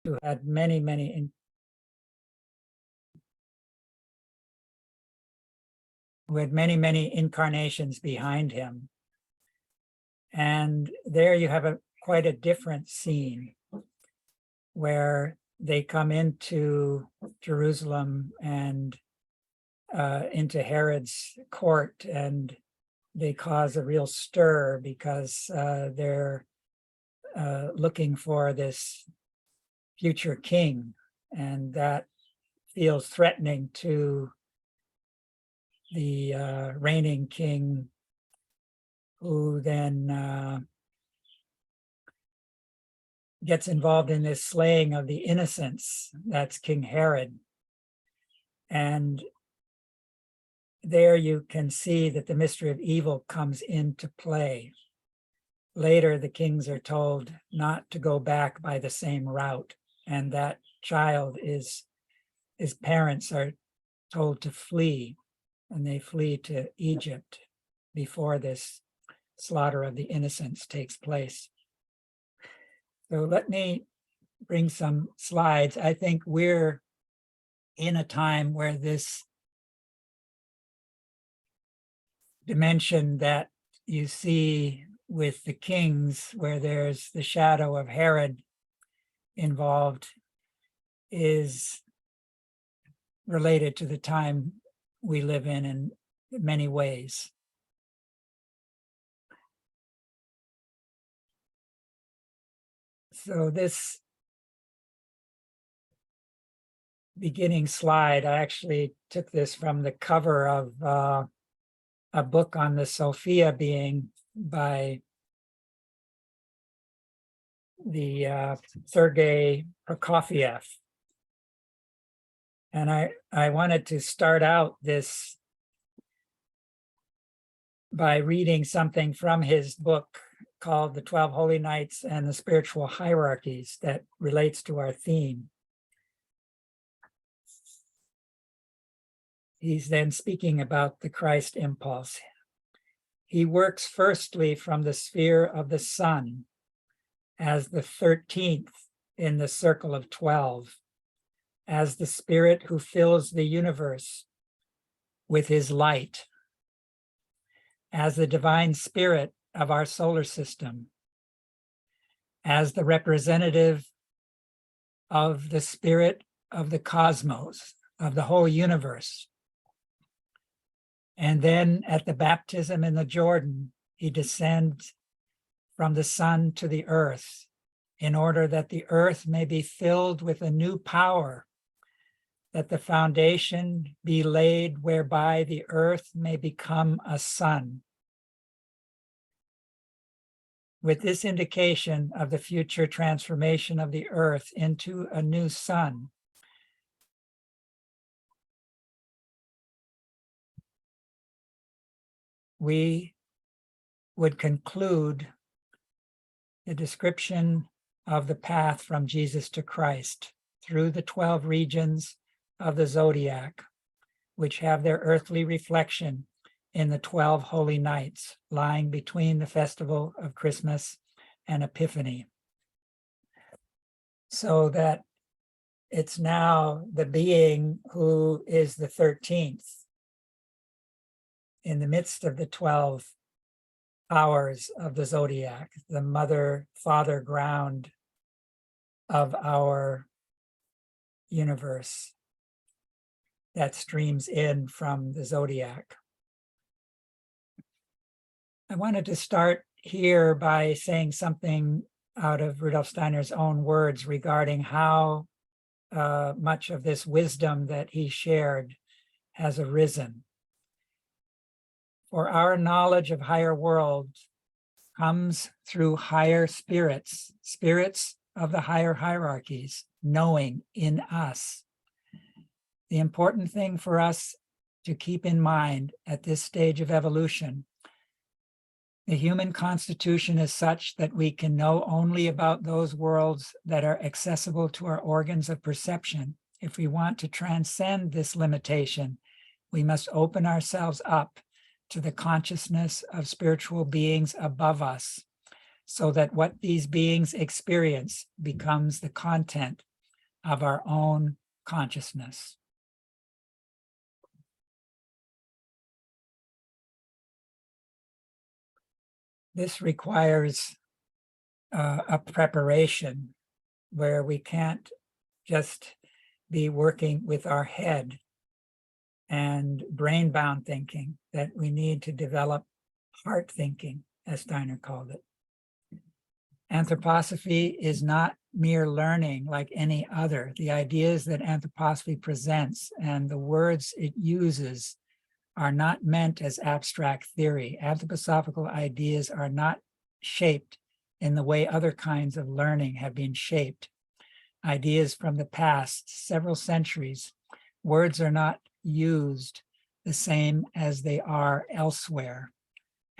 who had many, many incarnations behind him. And there you have quite a different scene where they come into Jerusalem and into Herod's court, and they cause a real stir because they're looking for this future king, and that feels threatening to the reigning king, who then gets involved in this slaying of the innocents. That's King Herod. And there you can see that the mystery of evil comes into play. Later, the kings are told not to go back by the same route, and that child his parents are told to flee, and they flee to Egypt before this slaughter of the innocents takes place. So let me bring some slides. I think we're in a time where this dimension that you see with the kings, where there's the shadow of Herod involved, is related to the time we live in many ways. So this beginning slide, I actually took this from the cover of a book on the Sophia being by the Sergei Prokofiev. And I wanted to start out this by reading something from his book called The 12 Holy Nights and the Spiritual Hierarchies that relates to our theme. He's then speaking about the Christ impulse. He works firstly from the sphere of the sun as the 13th in the circle of 12, as the spirit who fills the universe with his light, as the divine spirit of our solar system, as the representative of the spirit of the cosmos, of the whole universe. And then at the baptism in the Jordan, he descends from the sun to the earth in order that the earth may be filled with a new power, that the foundation be laid whereby the earth may become a sun. With this indication of the future transformation of the earth into a new sun, we would conclude the description of the path from Jesus to Christ through the 12 regions of the zodiac, which have their earthly reflection in the 12 holy nights lying between the festival of Christmas and Epiphany. So that it's now the being who is the 13th in the midst of the 12 powers of the zodiac, the mother, father ground of our universe that streams in from the zodiac. I wanted to start here by saying something out of Rudolf Steiner's own words regarding how much of this wisdom that he shared has arisen. For our knowledge of higher worlds comes through higher spirits, spirits of the higher hierarchies, knowing in us. The important thing for us to keep in mind at this stage of evolution, the human constitution is such that we can know only about those worlds that are accessible to our organs of perception. If we want to transcend this limitation, we must open ourselves up to the consciousness of spiritual beings above us, so that what these beings experience becomes the content of our own consciousness. This requires a preparation where we can't just be working with our head and brain-bound thinking, that we need to develop heart thinking, as Steiner called it. Anthroposophy is not mere learning like any other. The ideas that anthroposophy presents and the words it uses are not meant as abstract theory. Anthroposophical ideas are not shaped in the way other kinds of learning have been shaped. Ideas from the past several centuries, words are not used the same as they are elsewhere.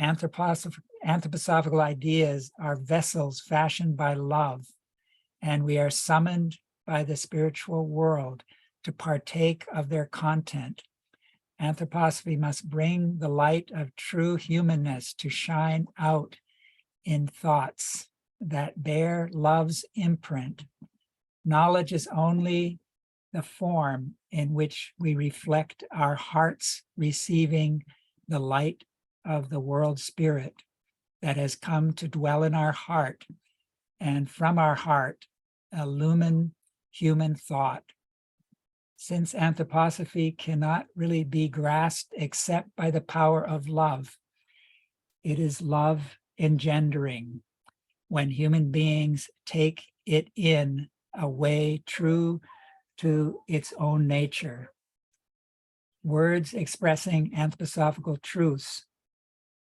Anthroposophical ideas are vessels fashioned by love, and we are summoned by the spiritual world to partake of their content. Anthroposophy must bring the light of true humanness to shine out in thoughts that bear love's imprint. Knowledge is only the form in which we reflect our hearts receiving the light of the world spirit that has come to dwell in our heart, and from our heart illumine human thought. Since anthroposophy cannot really be grasped except by the power of love, it is love engendering when human beings take it in a way true to its own nature. Words expressing anthroposophical truths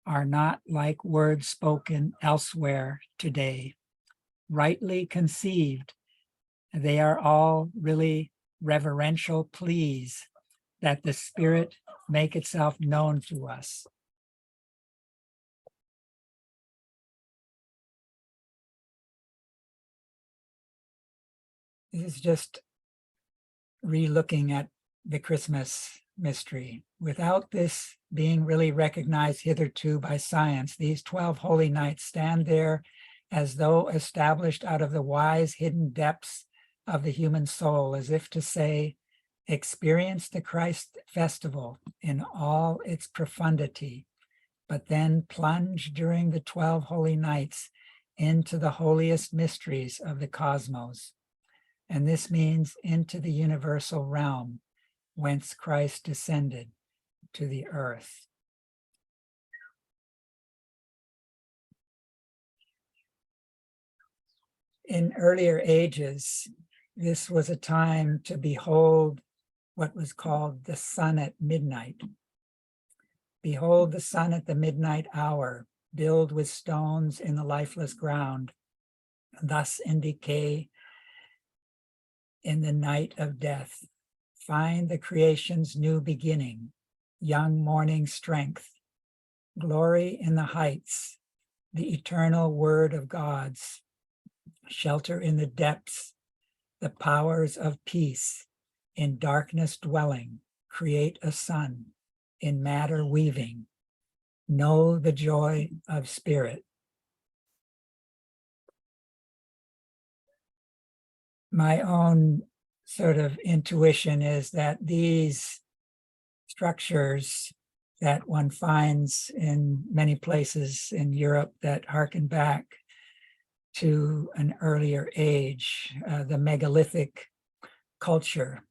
are not like words spoken elsewhere today. Rightly conceived, they are all really reverential pleas that the Spirit make itself known to us. This is just re-looking at the Christmas mystery. Without this being really recognized hitherto by science, these 12 holy nights stand there as though established out of the wise hidden depths of the human soul, as if to say, experience the Christ festival in all its profundity, but then plunge during the 12 holy nights into the holiest mysteries of the cosmos. And this means into the universal realm whence Christ descended to the earth. In earlier ages, this was a time to behold what was called the sun at midnight. Behold the sun at the midnight hour, build with stones in the lifeless ground, thus in decay in the night of death. Find the creation's new beginning, young morning strength, glory in the heights, the eternal word of God's, shelter in the depths, the powers of peace, in darkness dwelling, create a sun, in matter weaving, know the joy of spirit. My own sort of intuition is that these structures that one finds in many places in Europe that harken back to an earlier age, the megalithic culture,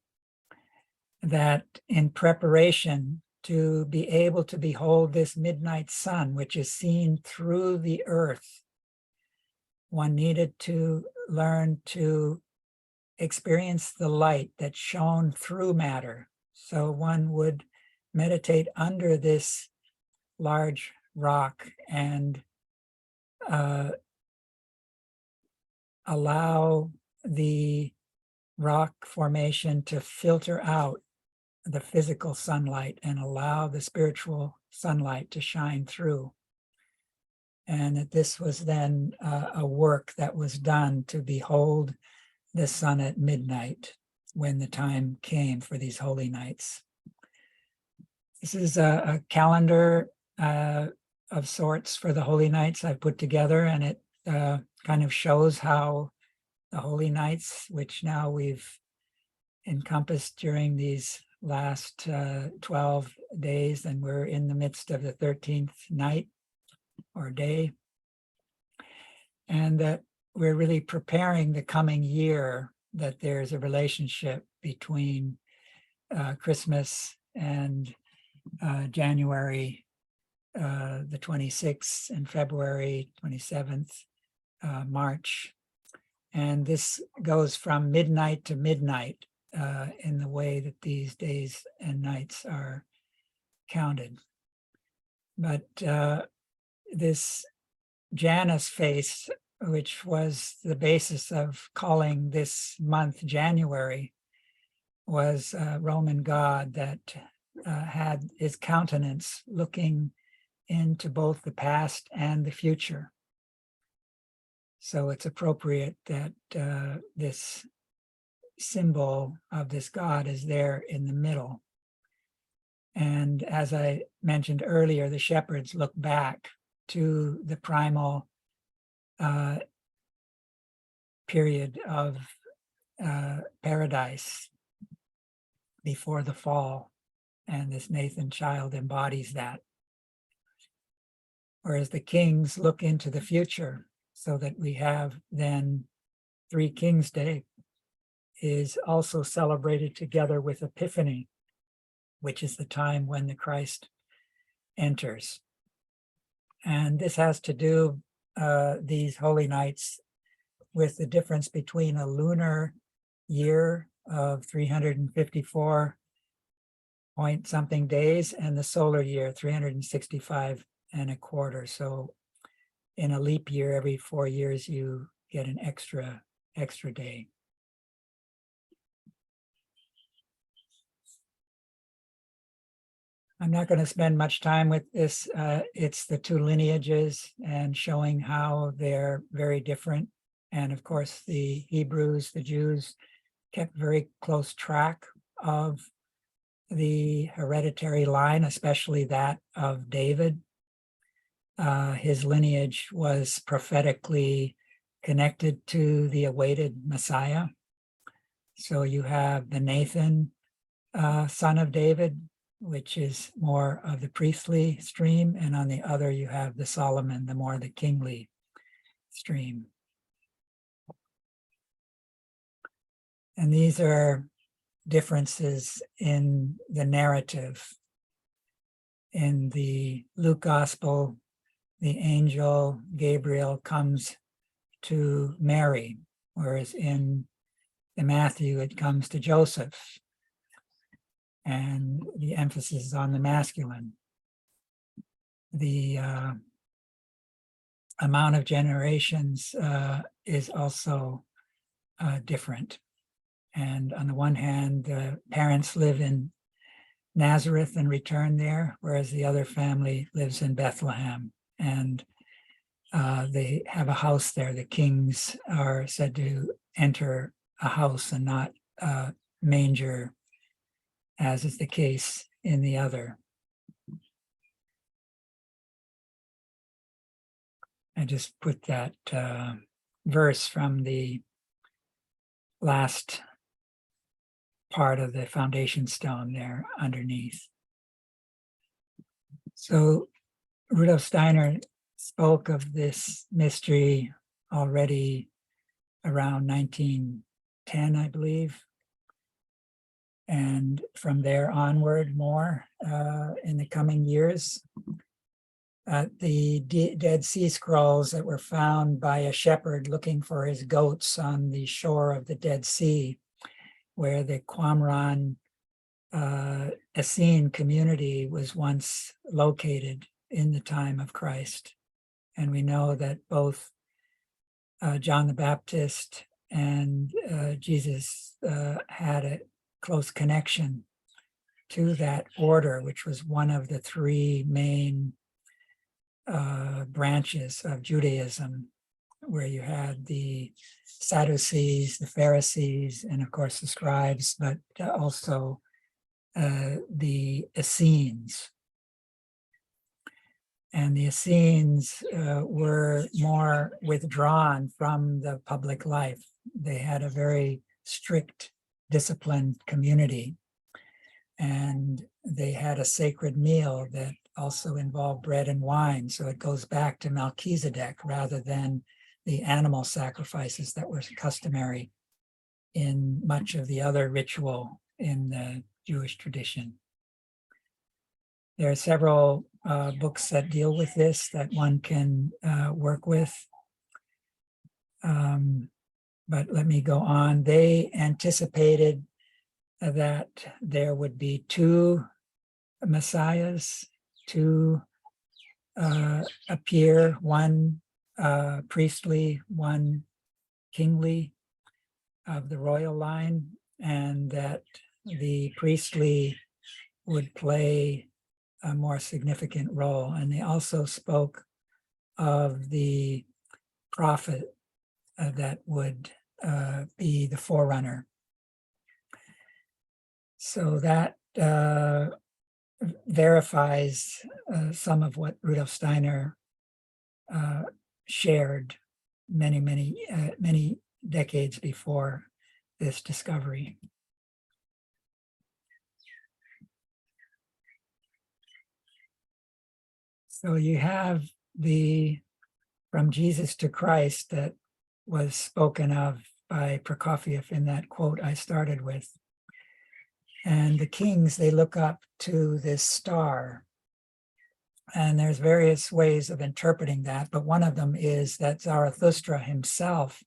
that in preparation to be able to behold this midnight sun, which is seen through the earth, one needed to learn to experience the light that shone through matter. So one would meditate under this large rock and allow the rock formation to filter out the physical sunlight and allow the spiritual sunlight to shine through. And that this was then a work that was done to behold the sun at midnight when the time came for these holy nights. This is a calendar of sorts for the holy nights I've put together, and it kind of shows how the Holy Nights, which now we've encompassed during these last 12 days, and we're in the midst of the 13th night or day. And that we're really preparing the coming year, that there's a relationship between Christmas and January the 26th and February 27th, March. And this goes from midnight to midnight in the way that these days and nights are counted. But this Janus face, which was the basis of calling this month January, was a Roman god that had his countenance looking into both the past and the future. So it's appropriate that this symbol of this god is there in the middle. And as I mentioned earlier, the shepherds look back to the primal period of paradise before the fall, and this Nathan child embodies that. Whereas the kings look into the future, so that we have then Three Kings Day is also celebrated together with Epiphany, which is the time when the Christ enters. And this has to do, these holy nights, with the difference between a lunar year of 354 point something days and the solar year, 365 and a quarter. So in a leap year, every 4 years, you get an extra day. I'm not going to spend much time with this. It's the two lineages and showing how they're very different. And of course, the Hebrews, the Jews, kept very close track of the hereditary line, especially that of David. His lineage was prophetically connected to the awaited Messiah. So you have the Nathan, son of David, which is more of the priestly stream, and on the other you have the Solomon, the more the kingly stream. And these are differences in the narrative. In the Luke Gospel, the angel Gabriel comes to Mary, whereas in the Matthew, it comes to Joseph. And the emphasis is on the masculine. The amount of generations is also different. And on the one hand, the parents live in Nazareth and return there, whereas the other family lives in Bethlehem. And they have a house there. The kings are said to enter a house and not a manger, as is the case in the other. I just put that verse from the last part of the foundation stone there underneath. So Rudolf Steiner spoke of this mystery already around 1910, I believe. And from there onward more in the coming years. The Dead Sea Scrolls that were found by a shepherd looking for his goats on the shore of the Dead Sea, where the Qumran Essene community was once located in the time of Christ. And we know that both John the Baptist and Jesus had a close connection to that order, which was one of the three main branches of Judaism, where you had the Sadducees, the Pharisees, and of course the scribes, but also the Essenes. And the Essenes were more withdrawn from the public life. They had a very strict, disciplined community. And they had a sacred meal that also involved bread and wine. So it goes back to Melchizedek rather than the animal sacrifices that were customary in much of the other ritual in the Jewish tradition. There are several books that deal with this that one can work with. But let me go on. They anticipated that there would be two messiahs to appear, one priestly, one kingly of the royal line, and that the priestly would play a more significant role. And they also spoke of the prophet that would be the forerunner. So that verifies some of what Rudolf Steiner shared many decades before this discovery. So you have the from Jesus to Christ that was spoken of by Prokofiev in that quote I started with. And the kings, they look up to this star. And there's various ways of interpreting that, but one of them is that Zarathustra himself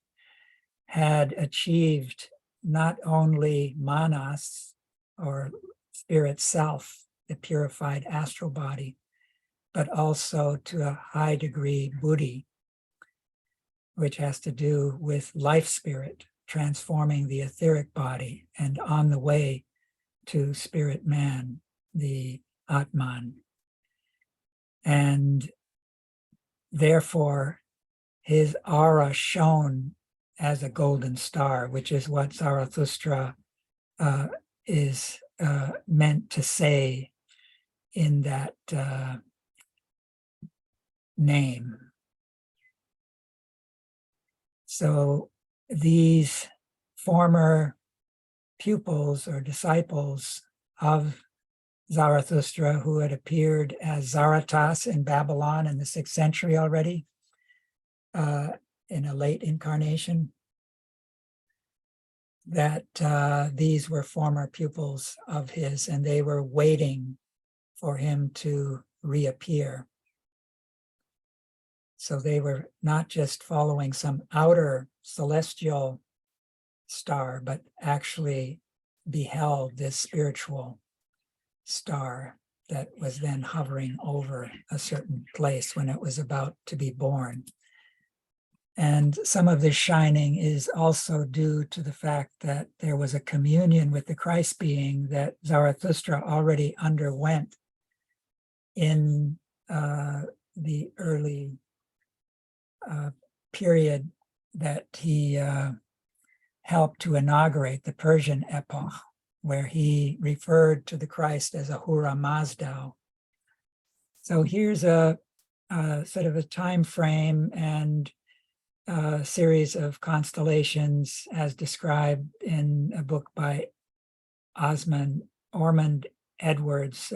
had achieved not only manas, or spirit self, the purified astral body, but also to a high degree buddhi, which has to do with life spirit, transforming the etheric body and on the way to spirit man, the Atman. And therefore, his aura shone as a golden star, which is what Zarathustra is meant to say in that name. So these former pupils or disciples of Zarathustra, who had appeared as Zaratas in Babylon in the 6th century already, in a late incarnation, that these were former pupils of his, and they were waiting for him to reappear. So they were not just following some outer celestial star, but actually beheld this spiritual star that was then hovering over a certain place when it was about to be born. And some of this shining is also due to the fact that there was a communion with the Christ being that Zarathustra already underwent in the early period that he helped to inaugurate the Persian epoch, where he referred to the Christ as Ahura Mazdao. So here's a sort of a time frame and a series of constellations as described in a book by Ormond Edwards,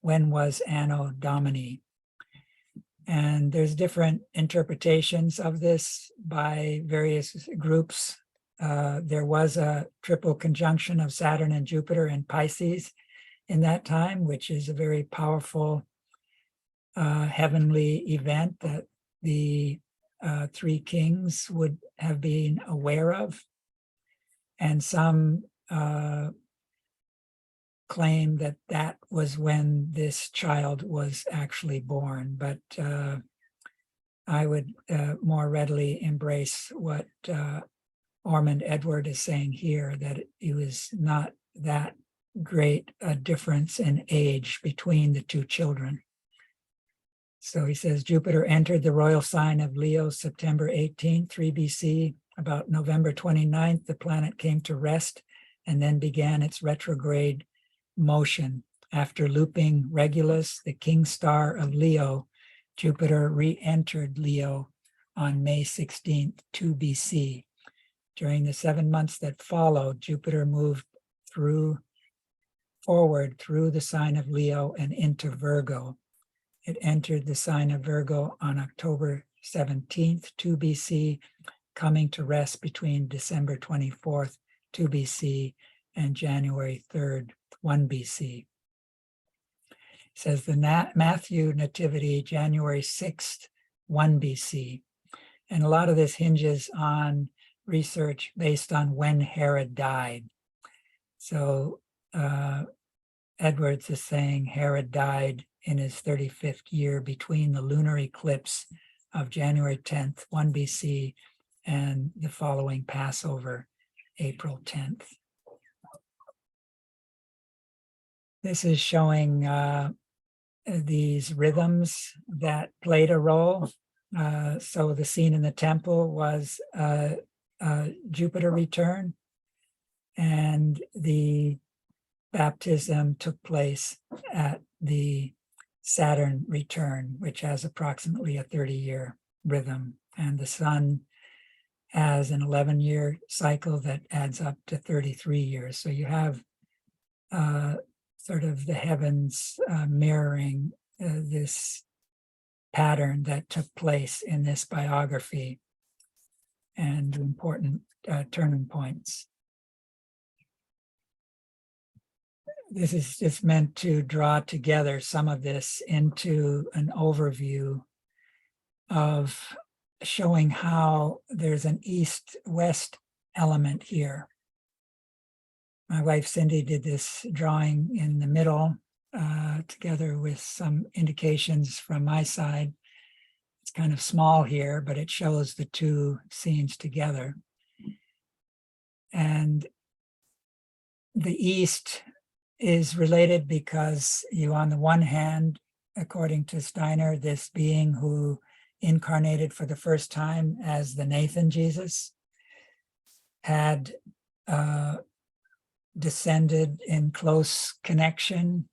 When Was Anno Domini? And there's different interpretations of this by various groups. There was a triple conjunction of Saturn and Jupiter in Pisces in that time, which is a very powerful heavenly event that the three kings would have been aware of. And some claim that that was when this child was actually born, but I would more readily embrace what Ormond Edward is saying here, that it was not that great a difference in age between the two children. So he says, Jupiter entered the royal sign of Leo September 18, 3 BC. About November 29th, the planet came to rest and then began its retrograde motion. After looping Regulus, the king star of Leo, Jupiter re-entered Leo on May 16th, 2 BC. During the 7 months that followed, Jupiter moved forward through the sign of Leo and into Virgo. It entered the sign of Virgo on October 17th, 2 BC, coming to rest between December 24th, 2 BC, and January 3rd, 1 BC. It says the Matthew nativity, January 6th, 1 BC. And a lot of this hinges on research based on when Herod died. So Edwards is saying Herod died in his 35th year between the lunar eclipse of January 10th, 1 BC, and the following Passover, April 10th. This is showing these rhythms that played a role. So the scene in the temple was Jupiter return, and the baptism took place at the Saturn return, which has approximately a 30-year rhythm. And the sun has an 11-year cycle that adds up to 33 years. So you have sort of the heavens mirroring this pattern that took place in this biography and important turning points. This is just meant to draw together some of this into an overview of showing how there's an east-west element here. My wife Cindy did this drawing in the middle, together with some indications from my side. It's kind of small here, but it shows the two scenes together. And the East is related because you, on the one hand, according to Steiner, this being who incarnated for the first time as the Nathan Jesus had descended in close connection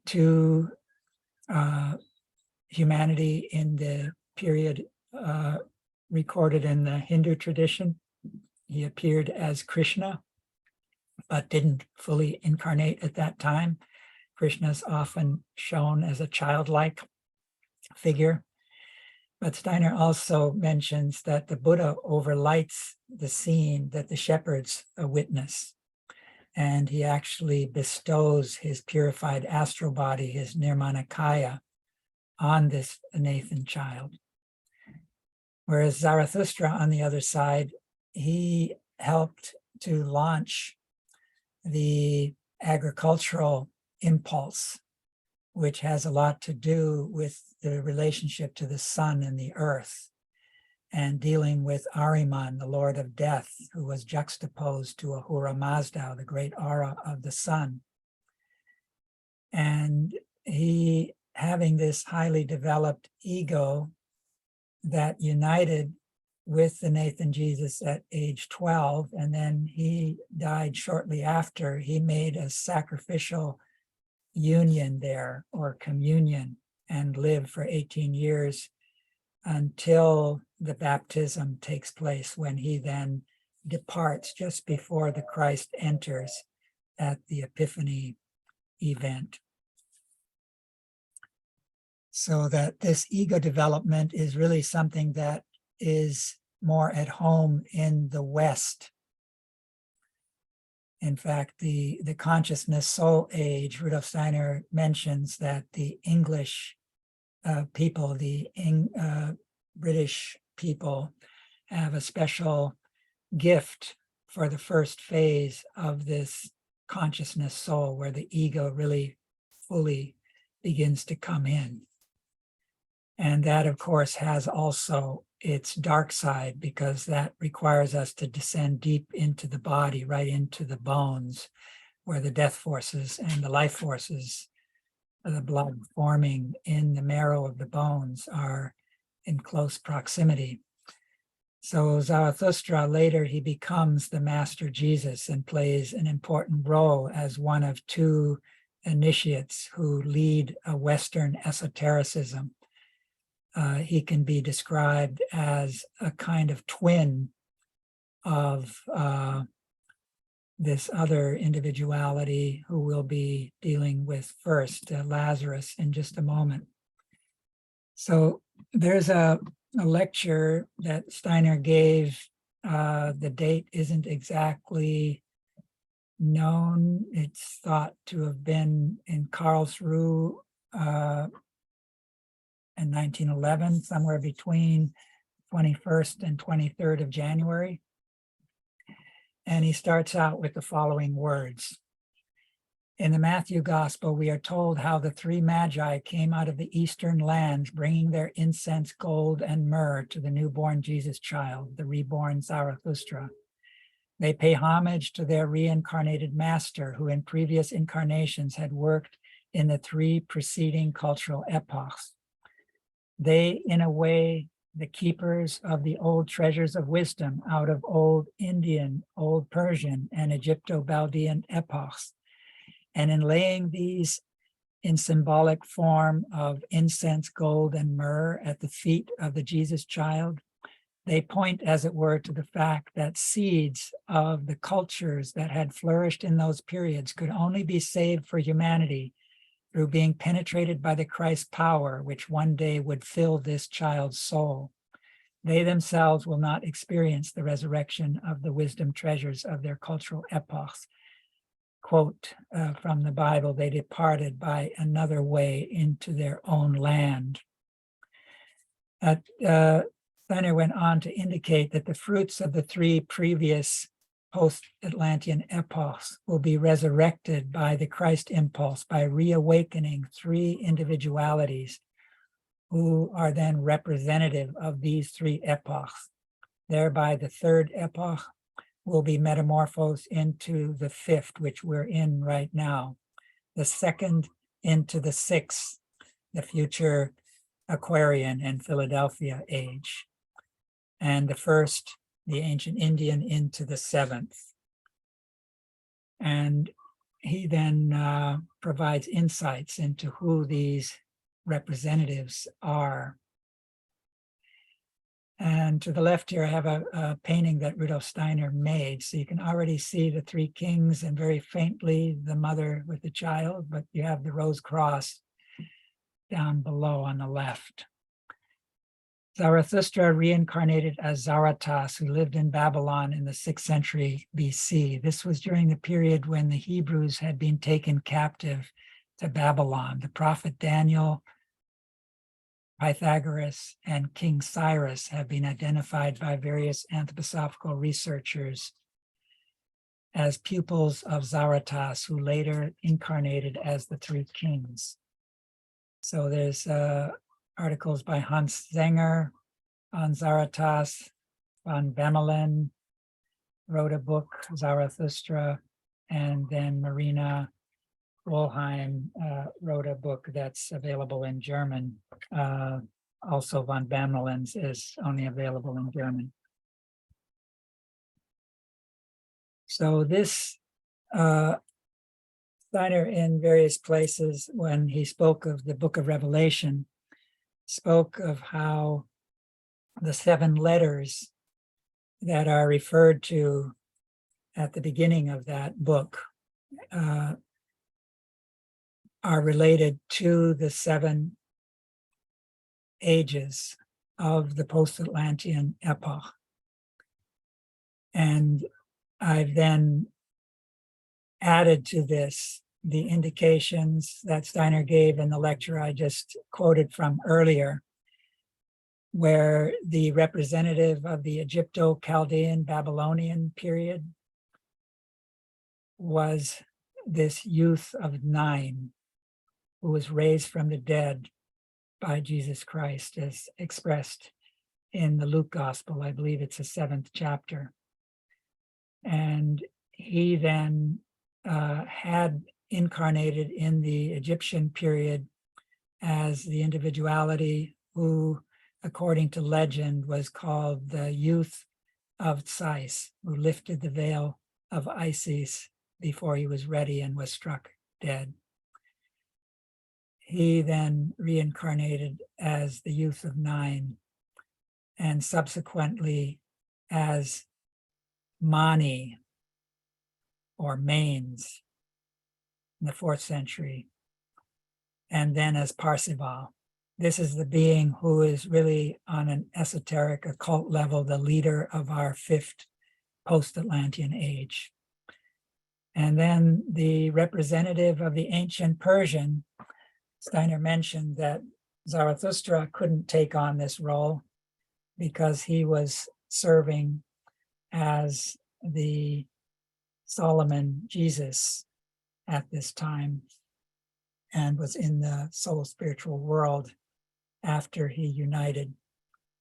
to humanity in the period recorded in the Hindu tradition. He appeared as Krishna, but didn't fully incarnate at that time. Krishna is often shown as a childlike figure. But Steiner also mentions that the Buddha overlights the scene that the shepherds witness. And he actually bestows his purified astral body, his Nirmanakaya, on this Nathan child. Whereas Zarathustra, on the other side, he helped to launch the agricultural impulse, which has a lot to do with the relationship to the sun and the earth, and dealing with Ahriman, the Lord of Death, who was juxtaposed to Ahura Mazda, the great aura of the sun. And he, having this highly developed ego that united with the Nathan Jesus at age 12, and then he died shortly after, he made a sacrificial union there, or communion, and lived for 18 years until the baptism takes place, when he then departs just before the Christ enters at the Epiphany event. So that this ego development is really something that is more at home in the West. In fact, the consciousness soul age, Rudolf Steiner mentions that the English people, the British people, have a special gift for the first phase of this consciousness soul, where the ego really fully begins to come in. And that, of course, has also its dark side, because that requires us to descend deep into the body, right into the bones, where the death forces and the life forces of the blood forming in the marrow of the bones are in close proximity. So Zarathustra, later he becomes the Master Jesus and plays an important role as one of two initiates who lead a Western esotericism. He can be described as a kind of twin of this other individuality who we'll be dealing with first, Lazarus, in just a moment. So there's a lecture that Steiner gave. The date isn't exactly known. It's thought to have been in Karlsruhe in 1911, somewhere between 21st and 23rd of January. And he starts out with the following words. In the Matthew Gospel, we are told how the three magi came out of the eastern lands, bringing their incense, gold, and myrrh to the newborn Jesus child, the reborn Zarathustra. They pay homage to their reincarnated master, who in previous incarnations had worked in the three preceding cultural epochs. They, in a way, the keepers of the old treasures of wisdom out of old Indian, old Persian, and Egypto-Chaldean epochs. And in laying these in symbolic form of incense, gold, and myrrh at the feet of the Jesus child, they point, as it were, to the fact that seeds of the cultures that had flourished in those periods could only be saved for humanity through being penetrated by the Christ power, which one day would fill this child's soul. They themselves will not experience the resurrection of the wisdom treasures of their cultural epochs. Quote from the Bible, they departed by another way into their own land. Steiner went on to indicate that the fruits of the three previous post-Atlantean epochs will be resurrected by the Christ impulse, by reawakening three individualities who are then representative of these three epochs. Thereby, the third epoch will be metamorphosed into the fifth, which we're in right now. The second into the sixth, the future Aquarian and Philadelphia age. And the first, the ancient Indian, into the seventh. And he then provides insights into who these representatives are. And to the left here, I have a painting that Rudolf Steiner made. So you can already see the three kings and very faintly the mother with the child, but you have the rose cross down below on the left. Zarathustra reincarnated as Zaratas, who lived in Babylon in the 6th century BC. This was during the period when the Hebrews had been taken captive to Babylon. The prophet Daniel, Pythagoras, and King Cyrus have been identified by various anthroposophical researchers as pupils of Zaratas, who later incarnated as the three kings. So there's articles by Hans Zenger on Zaratas. Von Bemmelen wrote a book, Zarathustra, and then Marina Wollheim wrote a book that's available in German. Also, von Bemmelen's is only available in German. So this Steiner, in various places, when he spoke of the book of Revelation, spoke of how the 7 letters that are referred to at the beginning of that book are related to the 7 ages of the post-Atlantean epoch. And I've then added to this the indications that Steiner gave in the lecture I just quoted from earlier, where the representative of the Egypto-Chaldean Babylonian period was this youth of 9 who was raised from the dead by Jesus Christ, as expressed in the Luke Gospel. I believe it's the 7th chapter. And he then had incarnated in the Egyptian period as the individuality who, according to legend, was called the youth of Sais, who lifted the veil of Isis before he was ready and was struck dead. He then reincarnated as the youth of 9 and subsequently as Mani or Manes in the 4th century, and then as Parsival. This is the being who is really on an esoteric occult level, the leader of our 5th post-Atlantean age. And then the representative of the ancient Persian, Steiner mentioned that Zarathustra couldn't take on this role because he was serving as the Solomon Jesus at this time and was in the soul spiritual world after he united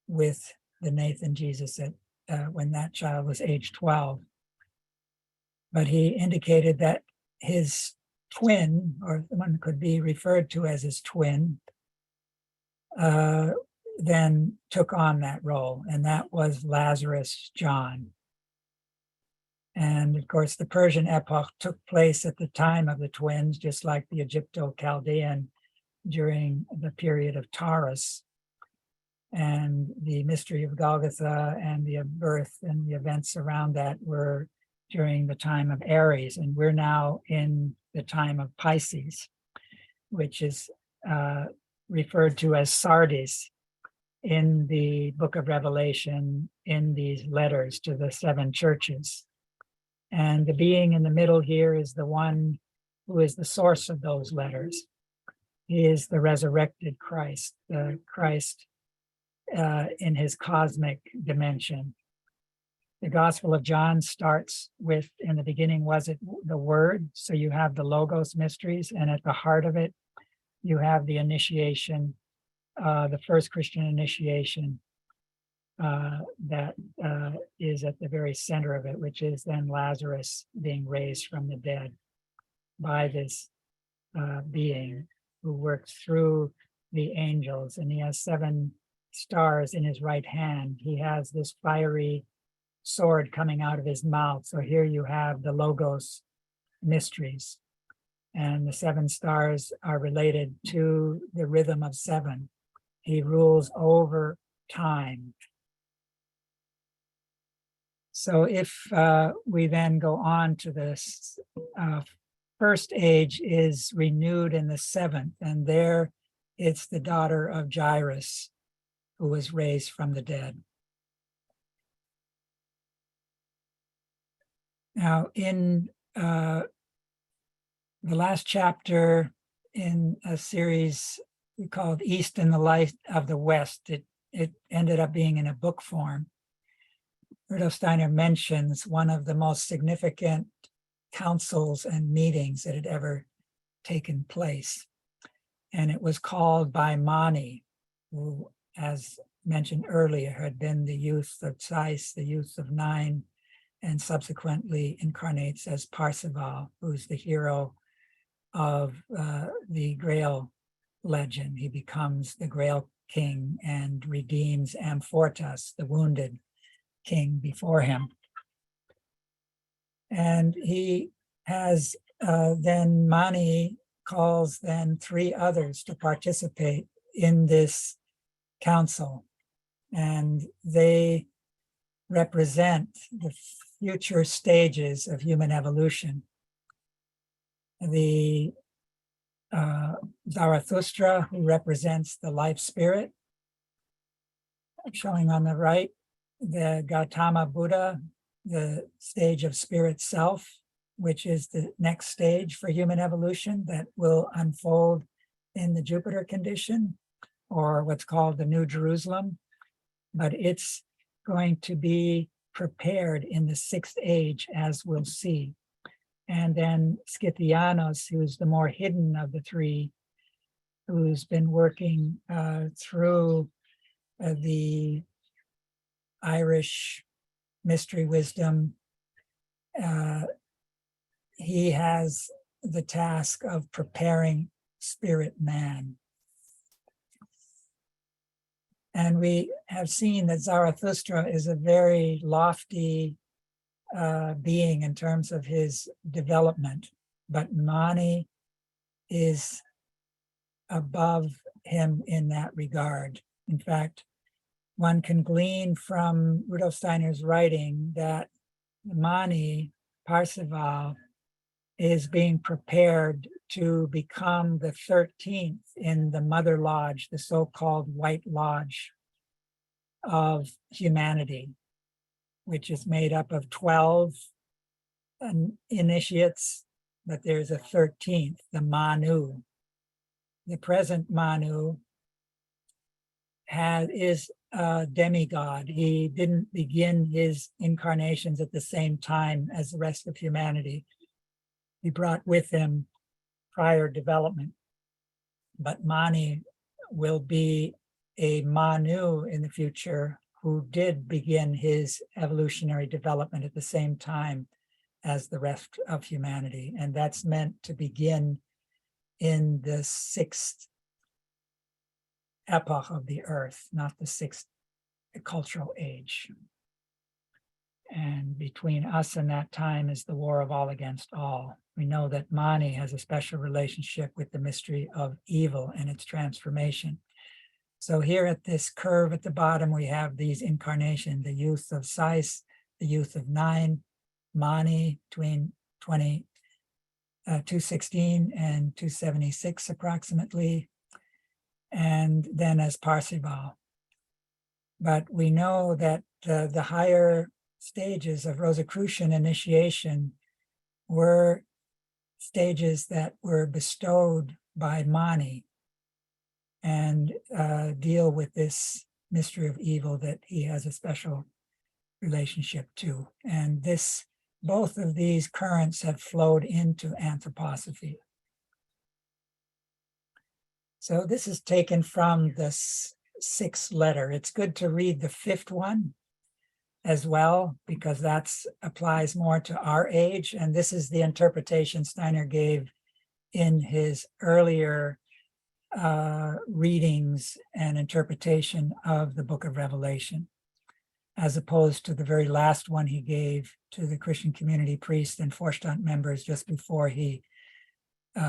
with the Nathan Jesus when that child was age 12. But he indicated that his twin, or one could be referred to as his twin, then took on that role, and that was Lazarus John. And of course, the Persian epoch took place at the time of the twins, just like the Egypto-Chaldean during the period of Taurus. And the mystery of Golgotha and the birth and the events around that were during the time of Aries. And we're now in the time of Pisces, which is referred to as Sardis in the book of Revelation, in these letters to the 7 churches. And the being in the middle here is the one who is the source of those letters. He is the resurrected Christ, the Christ in his cosmic dimension. The Gospel of John starts with, in the beginning was it the Word, so you have the Logos mysteries, and at the heart of it, you have the initiation, the first Christian initiation that is at the very center of it, which is then Lazarus being raised from the dead by this being who works through the angels, and he has 7 stars in his right hand. He has this fiery sword coming out of his mouth. So here you have the Logos mysteries, and the 7 stars are related to the rhythm of 7. He rules over time. So if we then go on to this first age is renewed in the 7th, and there it's the daughter of Jairus who was raised from the dead. Now, in the last chapter in a series we called East and the Light of the West, it ended up being in a book form. Rudolf Steiner mentions one of the most significant councils and meetings that had ever taken place. And it was called by Mani, who, as mentioned earlier, had been the youth of Sais, the youth of 9, and subsequently incarnates as Parsival, who's the hero of the Grail legend. He becomes the Grail king and redeems Amfortas, the wounded king before him. And he has then Mani calls then 3 others to participate in this council, and they represent the future stages of human evolution. The Zarathustra, who represents the life spirit, showing on the right, the Gautama Buddha, the stage of spirit self, which is the next stage for human evolution that will unfold in the Jupiter condition, or what's called the New Jerusalem. But it's going to be prepared in the 6th age, as we'll see. And then Scythianos, who's the more hidden of the 3, who's been working through the Irish mystery wisdom. He has the task of preparing spirit man. And we have seen that Zarathustra is a very lofty being in terms of his development, but Mani is above him in that regard. In fact, one can glean from Rudolf Steiner's writing that Mani, Parsival, is being prepared to become the 13th in the Mother Lodge, the so-called White Lodge of humanity, which is made up of 12 initiates, but there's a 13th, the Manu. The present Manu is a demigod. He didn't begin his incarnations at the same time as the rest of humanity. He brought with him prior development. But Mani will be a Manu in the future who did begin his evolutionary development at the same time as the rest of humanity. And that's meant to begin in the 6th epoch of the earth, not the 6th cultural age. And between us and that time is the war of all against all. We know that Mani has a special relationship with the mystery of evil and its transformation. So here at this curve at the bottom, we have these incarnations, the youth of Sais, the youth of 9, Mani between 216 and 276 approximately, and then as Parsival. But we know that the higher stages of Rosicrucian initiation were stages that were bestowed by Mani and deal with this mystery of evil that he has a special relationship to. And both of these currents have flowed into anthroposophy. So this is taken from the 6th letter. It's good to read the 5th one as well, because that applies more to our age. And this is the interpretation Steiner gave in his earlier readings and interpretation of the Book of Revelation, as opposed to the very last one he gave to the Christian community priests and Vorstand members just before he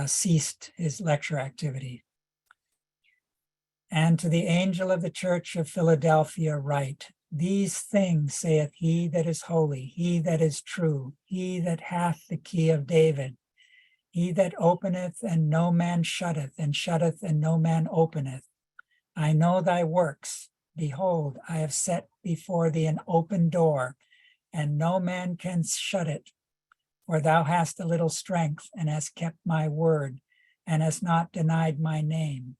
ceased his lecture activity. And to the angel of the church of Philadelphia write, these things saith he that is holy, he that is true, he that hath the key of David, he that openeth and no man shutteth, and shutteth and no man openeth. I know thy works. Behold, I have set before thee an open door, and no man can shut it. For thou hast a little strength, and hast kept my word, and hast not denied my name.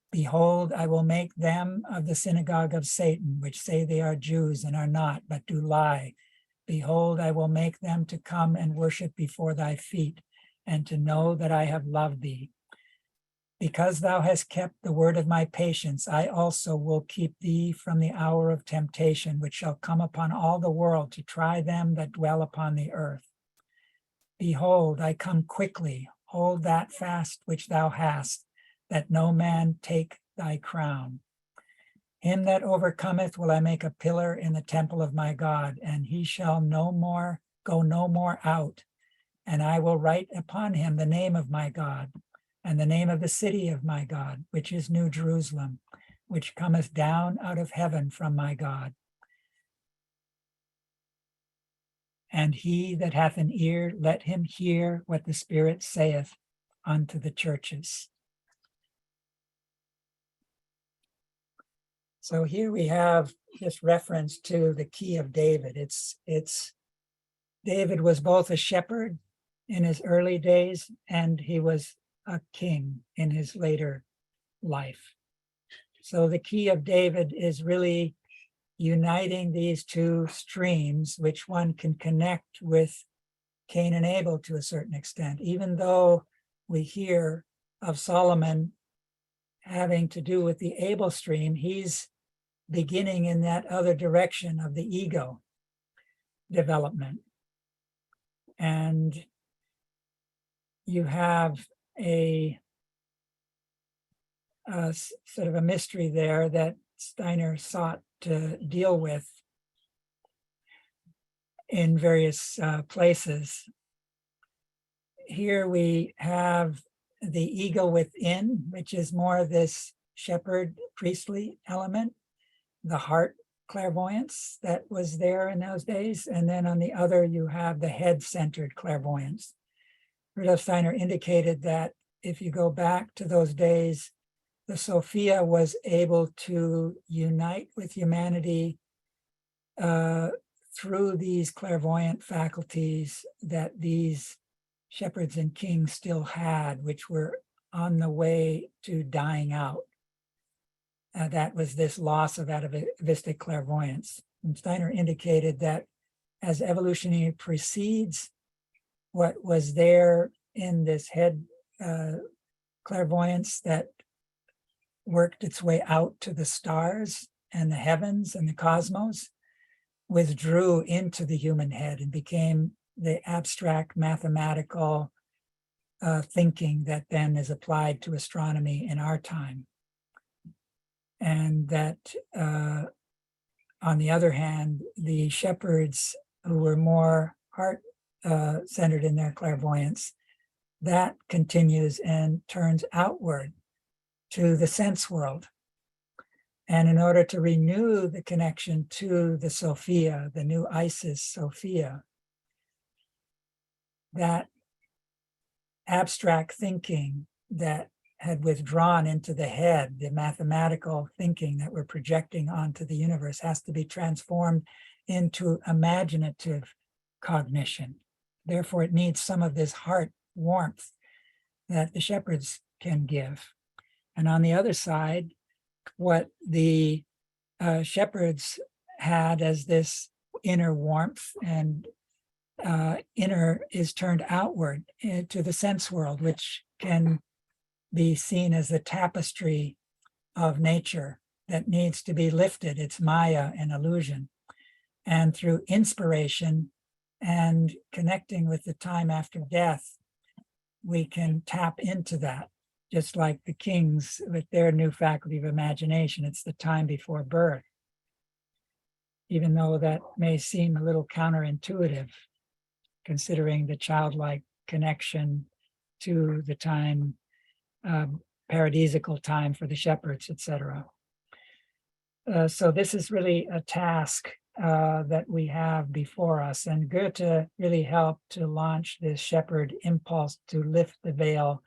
Behold, I will make them of the synagogue of Satan, which say they are Jews and are not, but do lie. Behold, I will make them to come and worship before thy feet, and to know that I have loved thee. Because thou hast kept the word of my patience, I also will keep thee from the hour of temptation, which shall come upon all the world to try them that dwell upon the earth. Behold, I come quickly. Hold that fast which thou hast, that no man take thy crown. Him that overcometh will I make a pillar in the temple of my God, and he shall go no more out. And I will write upon him the name of my God, and the name of the city of my God, which is New Jerusalem, which cometh down out of heaven from my God. And he that hath an ear, let him hear what the Spirit saith unto the churches. So here we have this reference to the key of David. It's David was both a shepherd in his early days, and he was a king in his later life. So the key of David is really uniting these two streams, which one can connect with Cain and Abel to a certain extent, even though we hear of Solomon having to do with the Abel stream, he's beginning in that other direction of the ego development. And you have a sort of a mystery there that Steiner sought to deal with in various places. Here we have the ego within, which is more this shepherd priestly element, the heart clairvoyance that was there in those days. And then on the other, you have the head-centered clairvoyance. Rudolf Steiner indicated that if you go back to those days, the Sophia was able to unite with humanity through these clairvoyant faculties that these shepherds and kings still had, which were on the way to dying out. That was this loss of atavistic clairvoyance. And Steiner indicated that as evolution precedes what was there in this head clairvoyance that worked its way out to the stars and the heavens and the cosmos, withdrew into the human head and became the abstract mathematical thinking that then is applied to astronomy in our time. And that, on the other hand, the shepherds who were more heart-centered in their clairvoyance, that continues and turns outward to the sense world. And in order to renew the connection to the Sophia, the new Isis Sophia, that abstract thinking that had withdrawn into the head, the mathematical thinking that we're projecting onto the universe, has to be transformed into imaginative cognition. Therefore, it needs some of this heart warmth that the shepherds can give. And on the other side, what the shepherds had as this inner warmth and inner is turned outward to the sense world, which can be seen as the tapestry of nature that needs to be lifted. It's Maya, an illusion. And through inspiration and connecting with the time after death, we can tap into that. Just like the kings with their new faculty of imagination, it's the time before birth. Even though that may seem a little counterintuitive, considering the childlike connection to the time, paradisical time for the shepherds, etc. So this is really a task that we have before us, and Goethe really helped to launch this shepherd impulse to lift the veil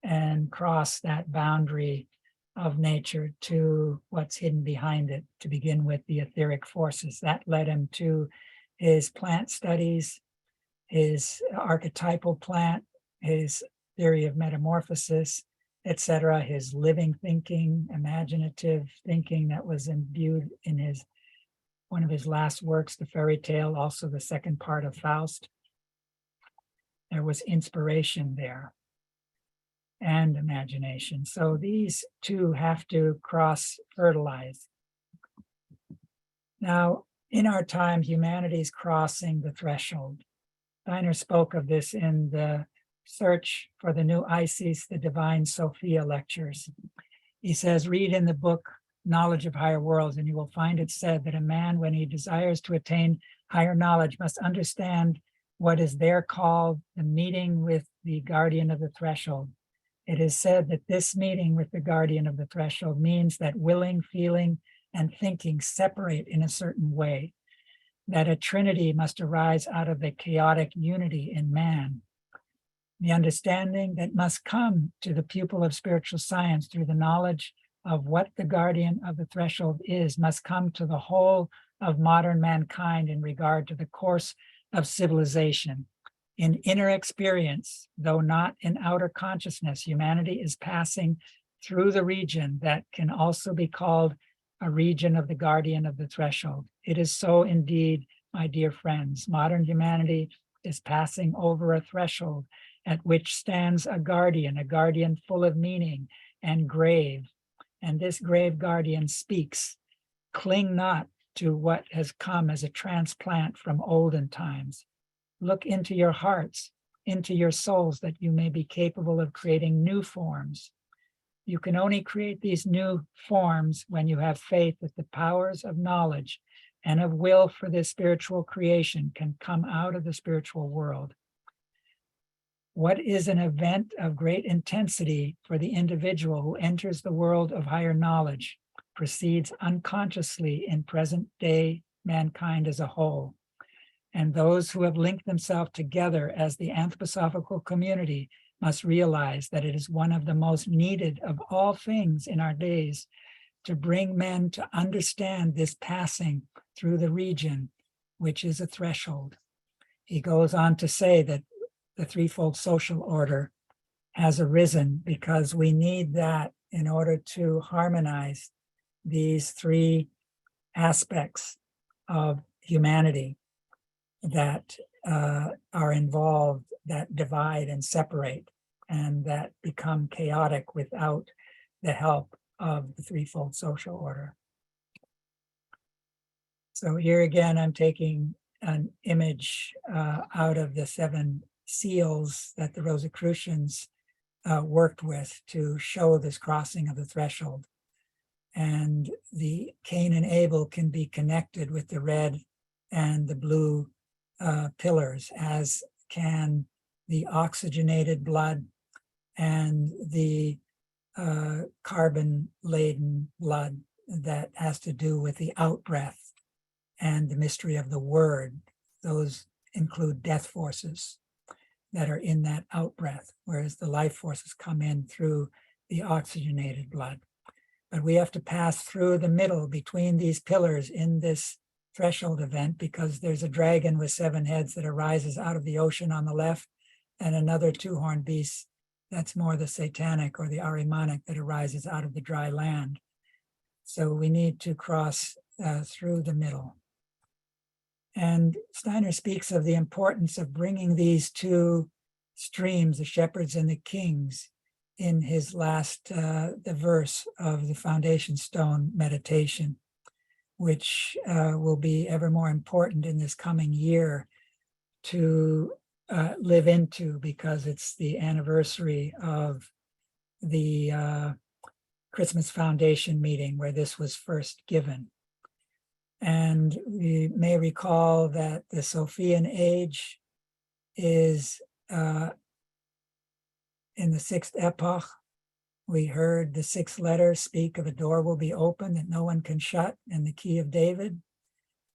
and cross that boundary of nature to what's hidden behind it, to begin with the etheric forces. That led him to his plant studies, his archetypal plant, his theory of metamorphosis, etc., his living thinking, imaginative thinking that was imbued in one of his last works, the fairy tale, also the second part of Faust. There was inspiration there and imagination. So these two have to cross-fertilize. Now, in our time, humanity is crossing the threshold. Steiner spoke of this in the Search for the New Isis, the Divine Sophia lectures. He says, read in the book Knowledge of Higher Worlds, and you will find it said that a man, when he desires to attain higher knowledge, must understand what is there called the meeting with the guardian of the threshold. It is said that this meeting with the guardian of the threshold means that willing, feeling, and thinking separate in a certain way, that a trinity must arise out of the chaotic unity in man. The understanding that must come to the pupil of spiritual science through the knowledge of what the guardian of the threshold is must come to the whole of modern mankind in regard to the course of civilization. In inner experience, though not in outer consciousness, humanity is passing through the region that can also be called a region of the guardian of the threshold. It is so indeed, my dear friends. Modern humanity is passing over a threshold at which stands a guardian full of meaning and grave. And this grave guardian speaks, cling not to what has come as a transplant from olden times. Look into your hearts, into your souls, that you may be capable of creating new forms. You can only create these new forms when you have faith that the powers of knowledge and of will for this spiritual creation can come out of the spiritual world. What is an event of great intensity for the individual who enters the world of higher knowledge, proceeds unconsciously in present-day mankind as a whole. And those who have linked themselves together as the anthroposophical community must realize that it is one of the most needed of all things in our days to bring men to understand this passing through the region, which is a threshold. He goes on to say that the threefold social order has arisen because we need that in order to harmonize these three aspects of humanity that are involved, that divide and separate, and that become chaotic without the help of the threefold social order. So here again, I'm taking an image out of the 7 seals that the Rosicrucians worked with to show this crossing of the threshold. And the Cain and Abel can be connected with the red and the blue pillars, as can the oxygenated blood and the carbon-laden blood that has to do with the out-breath and the mystery of the word. Those include death forces that are in that out-breath, whereas the life forces come in through the oxygenated blood. But we have to pass through the middle between these pillars in this threshold event, because there's a dragon with 7 heads that arises out of the ocean on the left, and another 2-horned beast that's more the satanic or the Ahrimanic that arises out of the dry land. So we need to cross through the middle. And Steiner speaks of the importance of bringing these 2 streams, the shepherds and the kings, in his last, the verse of the Foundation Stone meditation, which will be ever more important in this coming year to live into, because it's the anniversary of the Christmas Foundation meeting where this was first given. And we may recall that the Sophian age is in the 6th epoch. We heard the 6th letter speak of a door will be open that no one can shut, and the key of David,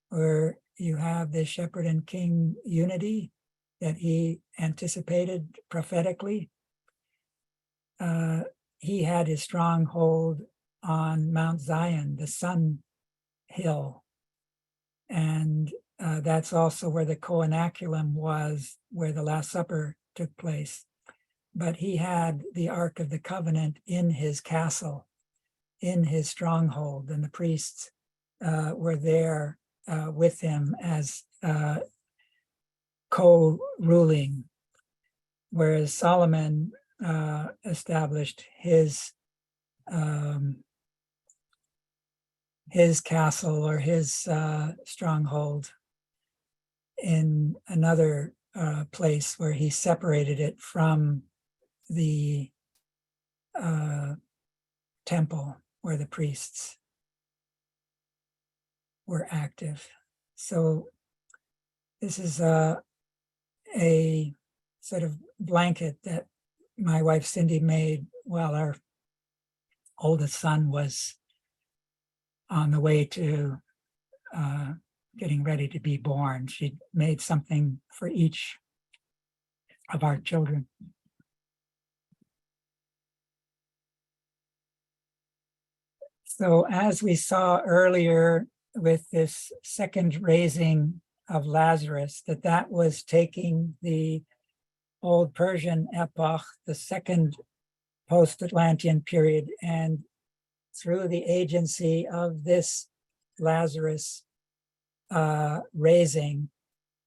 where you have the shepherd and king unity that he anticipated prophetically. He had his stronghold on Mount Zion, the sun hill. And that's also where the Coenaculum was, where the Last Supper took place. But he had the Ark of the Covenant in his castle, in his stronghold, and the priests were there with him as co-ruling, whereas Solomon established his castle or his stronghold in another place where he separated it from the temple where the priests were active. So this is a sort of blanket that my wife Cindy made while our oldest son was on the way to getting ready to be born. She made something for each of our children. So as we saw earlier with this second raising of Lazarus, that was taking the old Persian epoch, the second post-Atlantean period, and through the agency of this Lazarus raising,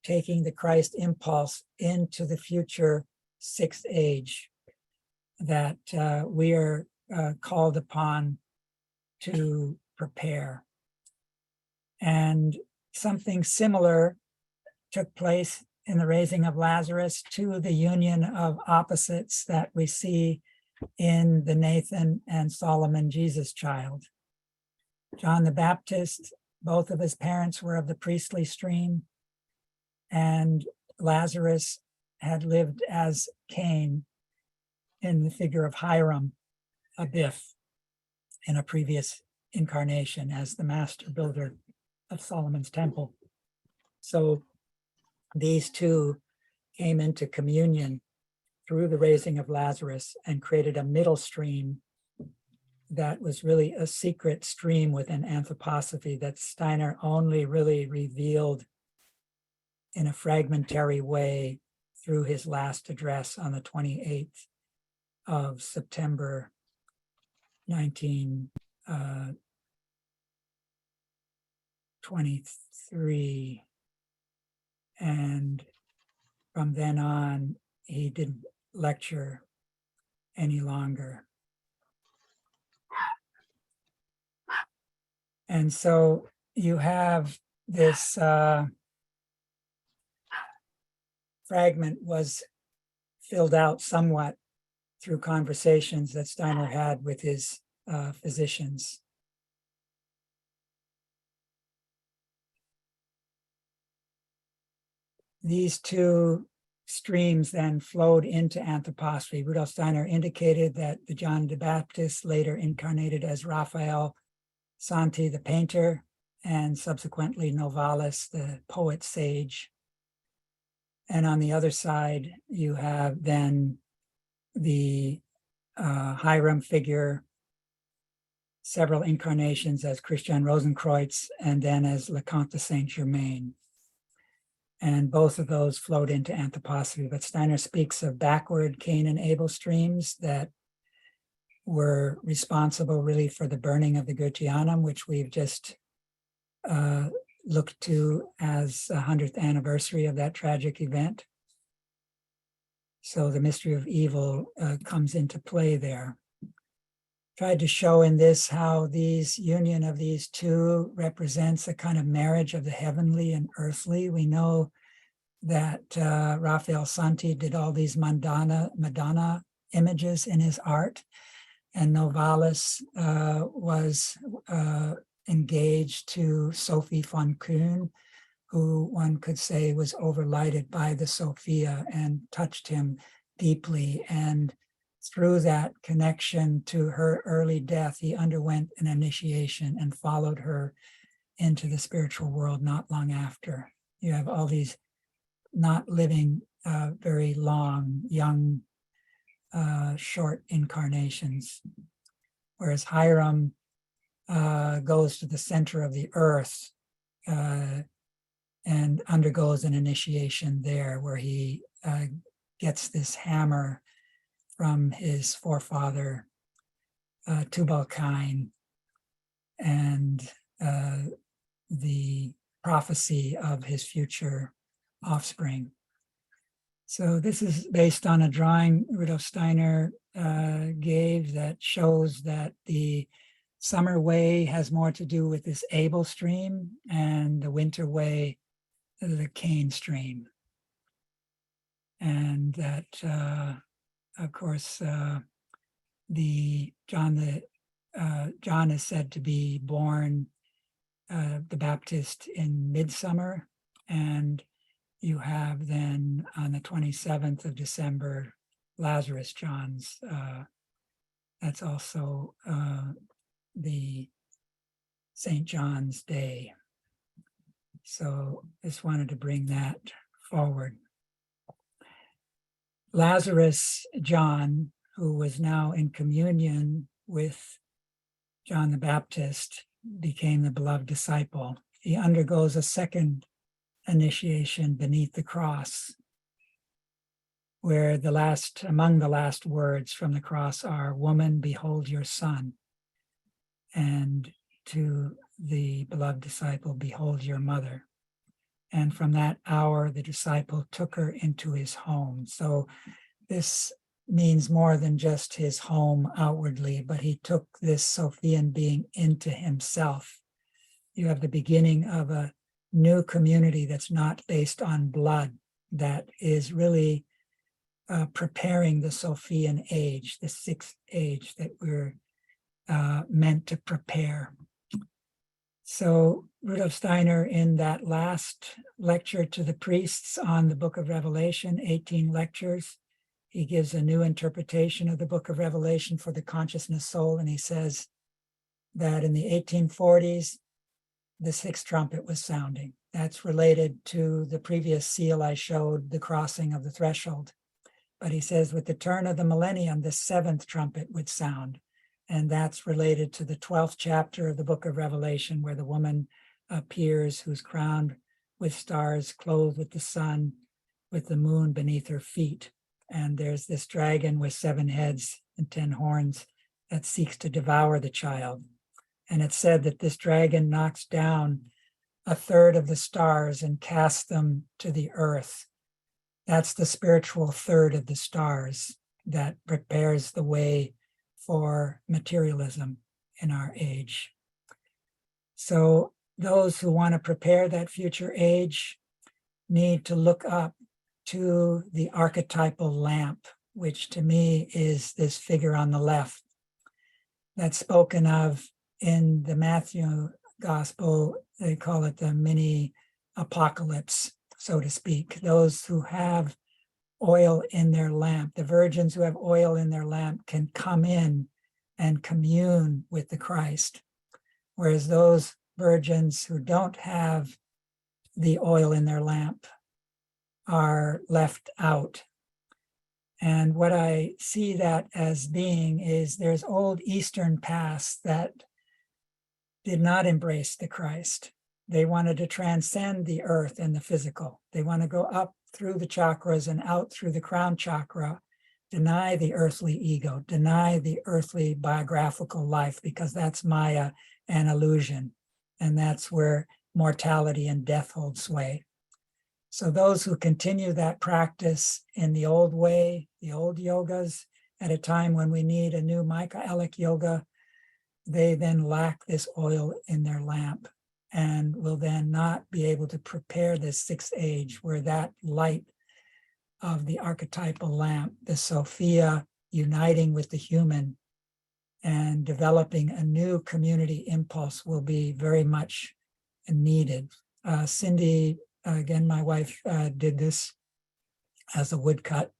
taking the Christ impulse into the future 6th age that we are called upon to prepare. And something similar took place in the raising of Lazarus to the union of opposites that we see in the Nathan and Solomon Jesus child. John the Baptist, both of his parents were of the priestly stream, and Lazarus had lived as Cain in the figure of Hiram Abiff in a previous incarnation as the master builder of Solomon's temple. So these two came into communion through the raising of Lazarus and created a middle stream that was really a secret stream within anthroposophy that Steiner only really revealed in a fragmentary way through his last address on the 28th of September 1923. And from then on, he didn't lecture any longer. And so you have this fragment was filled out somewhat through conversations that Steiner had with his physicians. These two streams then flowed into anthroposophy. Rudolf Steiner indicated that the John the Baptist later incarnated as Raphael Santi, the painter, and subsequently Novalis, the poet sage. And on the other side, you have then the Hiram figure, several incarnations as Christian Rosenkreuz, and then as Leconte de Saint-Germain. And both of those flowed into anthroposophy. But Steiner speaks of backward Cain and Abel streams that were responsible really for the burning of the Goetheanum, which we've just looked to as the 100th anniversary of that tragic event. So the mystery of evil comes into play there. Tried to show in this how these union of these two represents a kind of marriage of the heavenly and earthly. We know that Raphael Santi did all these Madonna images in his art, and Novalis was engaged to Sophie von Kuhn, who one could say was overlighted by the Sophia and touched him deeply. And through that connection to her early death, he underwent an initiation and followed her into the spiritual world not long after. You have all these not living very long, young, short incarnations, whereas Hiram goes to the center of the earth and undergoes an initiation there, where he gets this hammer from his forefather Tubal-Cain, and the prophecy of his future offspring. So this is based on a drawing Rudolf Steiner gave that shows that the summer way has more to do with this Abel stream, and the winter way, the Cain stream. And that, of course, John is said to be born the Baptist in midsummer, and you have then on the 27th of December, Lazarus John's, that's also the St. John's Day. So just wanted to bring that forward. Lazarus John, who was now in communion with John the Baptist, became the beloved disciple. He undergoes a second initiation beneath the cross, where among the last words from the cross are, "Woman, behold your son," and to the beloved disciple, "Behold your mother." And from that hour, the disciple took her into his home. So this means more than just his home outwardly, but he took this Sophian being into himself. You have the beginning of a new community that's not based on blood, that is really preparing the Sophian age, the sixth age that we're meant to prepare. So Rudolf Steiner, in that last lecture to the priests on the Book of Revelation, 18 lectures, he gives a new interpretation of the Book of Revelation for the consciousness soul, and he says, that in the 1840s, the sixth trumpet was sounding. That's related to the previous seal I showed, the crossing of the threshold. But he says with the turn of the millennium, the seventh trumpet would sound. And that's related to the 12th chapter of the book of Revelation, where the woman appears who's crowned with stars, clothed with the sun, with the moon beneath her feet. And there's this dragon with 7 heads and 10 horns that seeks to devour the child. And it's said that this dragon knocks down a third of the stars and casts them to the earth. That's the spiritual third of the stars that prepares the way for materialism in our age. So those who want to prepare that future age need to look up to the archetypal lamp, which to me is this figure on the left that's spoken of in the Matthew gospel. They call it the mini apocalypse, so to speak. Those who have oil in their lamp, the virgins who have oil in their lamp, can come in and commune with the Christ, whereas those virgins who don't have the oil in their lamp are left out. And what I see that as being is there's old Eastern paths that did not embrace the Christ. They wanted to transcend the earth and the physical. They want to go up through the chakras and out through the crown chakra, deny the earthly ego, deny the earthly biographical life, because that's Maya and illusion. And that's where mortality and death hold sway. So those who continue that practice in the old way, the old yogas, at a time when we need a new Michaelic yoga, they then lack this oil in their lamp and will then not be able to prepare this sixth age, where that light of the archetypal lamp, the Sophia, uniting with the human and developing a new community impulse, will be very much needed. Cindy, again, my wife, did this as a woodcut.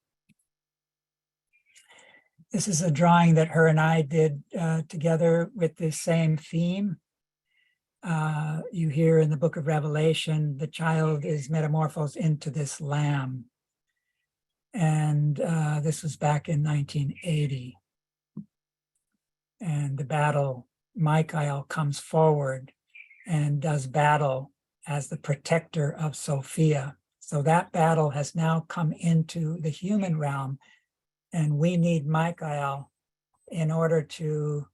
This is a drawing that her and I did together with the same theme. You hear in the book of Revelation, the child is metamorphosed into this lamb. And this was back in 1980. And the battle, Michael comes forward and does battle as the protector of Sophia. So that battle has now come into the human realm, and we need Michael in order to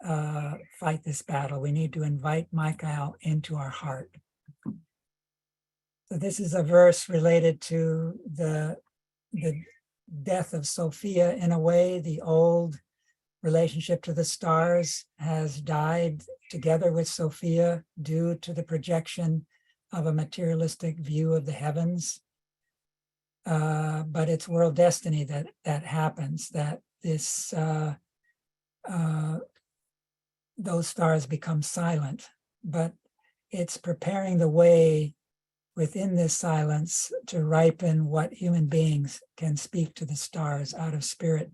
fight this battle. We need to invite Michael into our heart. So this is a verse related to the death of Sophia. In a way, the old relationship to the stars has died together with Sophia due to the projection of a materialistic view of the heavens. But it's world destiny that happens, that this those stars become silent, but it's preparing the way within this silence to ripen what human beings can speak to the stars out of spirit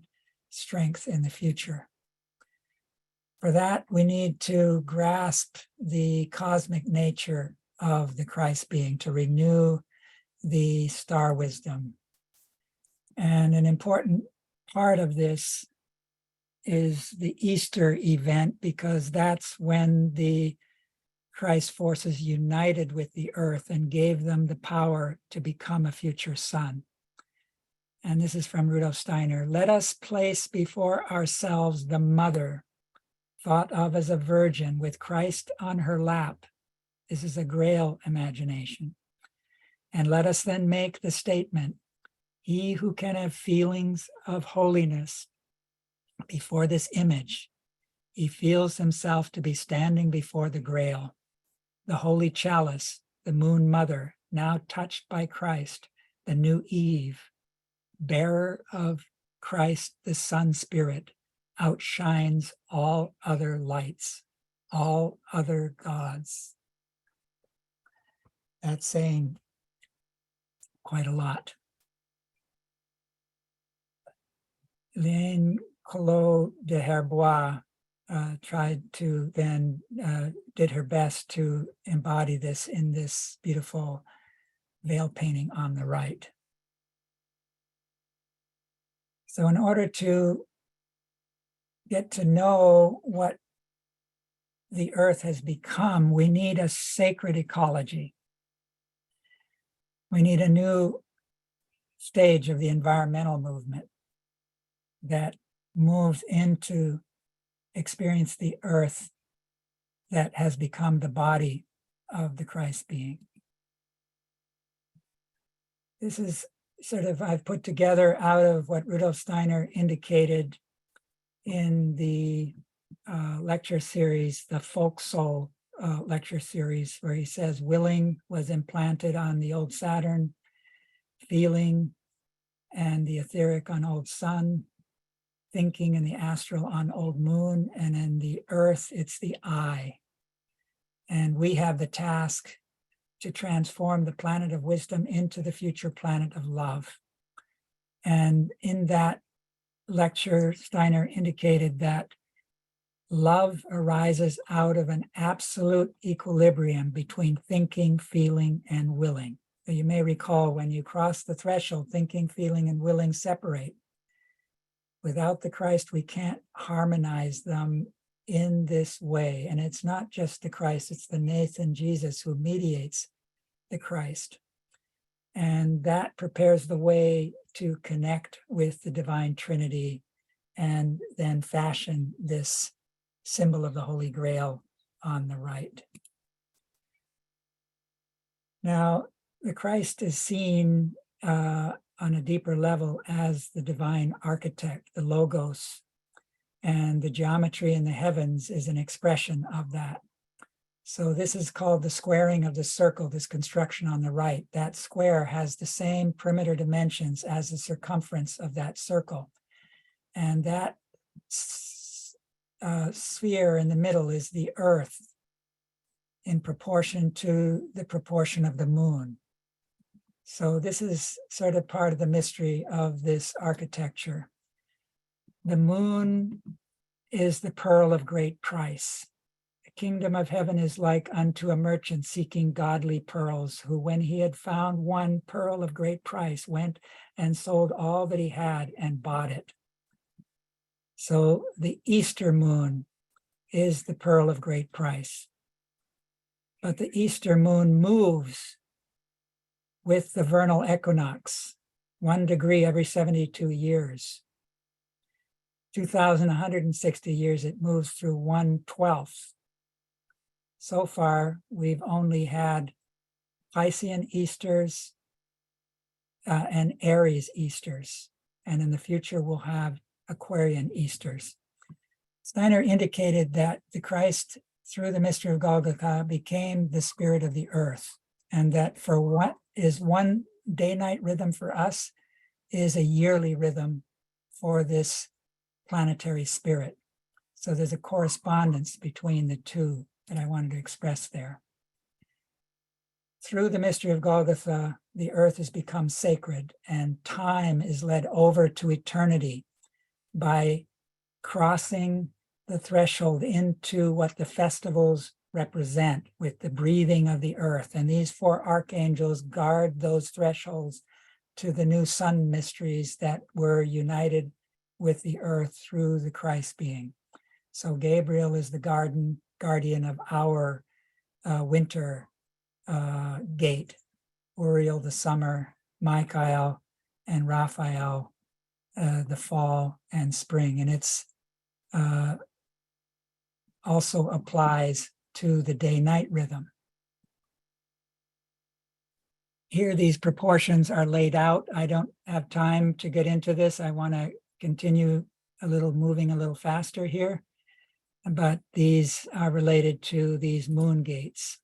strength in the future. For that, we need to grasp the cosmic nature of the Christ being, to renew the star wisdom. And an important part of this is the Easter event, because that's when the Christ forces united with the earth and gave them the power to become a future son. And this is from Rudolf Steiner. Let us place before ourselves the mother, thought of as a virgin with Christ on her lap. This is a Grail imagination. And let us then make the statement, he who can have feelings of holiness before this image, he feels himself to be standing before the Grail, the holy chalice, the moon mother, now touched by Christ, the new Eve, bearer of Christ, the Sun Spirit, outshines all other lights, all other gods. That's saying quite a lot. Léon Collot de Herbois tried to then, did her best to embody this in this beautiful veil painting on the right. So in order to get to know what the earth has become, we need a sacred ecology. We need a new stage of the environmental movement that moves into experience the earth that has become the body of the Christ being. This is sort of, I've put together out of what Rudolf Steiner indicated in the lecture series, the Folk Soul lecture series, where he says willing was implanted on the old Saturn, feeling and the etheric on old Sun, thinking and the astral on old Moon, and in the earth, it's the I. And we have the task to transform the planet of wisdom into the future planet of love. And in that lecture, Steiner indicated that love arises out of an absolute equilibrium between thinking, feeling, and willing. So you may recall when you cross the threshold, thinking, feeling, and willing separate. Without the Christ, we can't harmonize them in this way. And it's not just the Christ, it's the Nathan Jesus who mediates the Christ. And that prepares the way to connect with the divine Trinity and then fashion this symbol of the Holy Grail on the right. Now, the Christ is seen on a deeper level as the divine architect, the Logos, and the geometry in the heavens is an expression of that. So this is called the squaring of the circle, this construction on the right. That square has the same perimeter dimensions as the circumference of that circle. And that sphere in the middle is the earth in proportion to the proportion of the moon. So this is sort of part of the mystery of this architecture. The moon is the pearl of great price. The kingdom of heaven is like unto a merchant seeking godly pearls, who when he had found one pearl of great price, went and sold all that he had and bought it. So the Easter moon is the pearl of great price. But the Easter moon moves with the vernal equinox, 1 degree every 72 years. 2,160 years, it moves through 1/12. So far, we've only had Piscean Easters and Aries Easters. And in the future, we'll have Aquarian Easters. Steiner indicated that the Christ, through the mystery of Golgotha, became the spirit of the earth, and that for what is one day-night rhythm for us is a yearly rhythm for this planetary spirit. So there's a correspondence between the two that I wanted to express there. Through the mystery of Golgotha, the earth has become sacred and time is led over to eternity by crossing the threshold into what the festivals represent with the breathing of the earth. And these 4 archangels guard those thresholds to the new sun mysteries that were united with the earth through the Christ being. So Gabriel is the guardian of our winter gate, Uriel the summer, Michael and Raphael the fall and spring. And it's also applies to the day-night rhythm. Here, these proportions are laid out. I don't have time to get into this. I want to continue moving a little faster here, but these are related to these moon gates.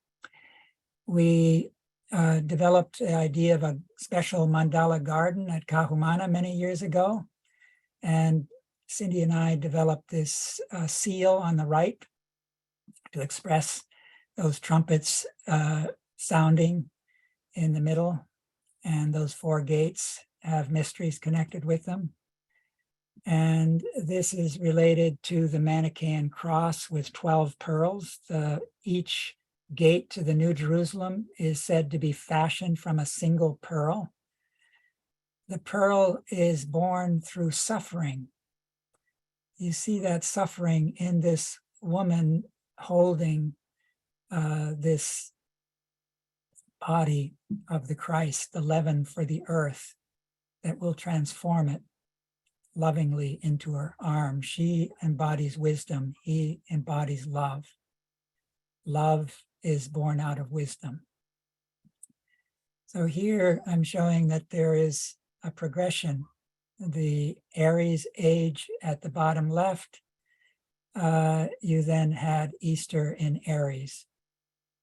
We developed the idea of a special mandala garden at Kahumana many years ago, and Cindy and I developed this seal on the right to express those trumpets sounding in the middle, and those 4 gates have mysteries connected with them. And this is related to the Manichaean cross with 12 pearls. Each gate to the New Jerusalem is said to be fashioned from a single pearl. The pearl is born through suffering. You see that suffering in this woman holding this body of the Christ, the leaven for the earth that will transform it lovingly into her arms. She embodies wisdom. He embodies love. Love is born out of wisdom. So here I'm showing that there is a progression. The Aries age at the bottom left, you then had Easter in Aries.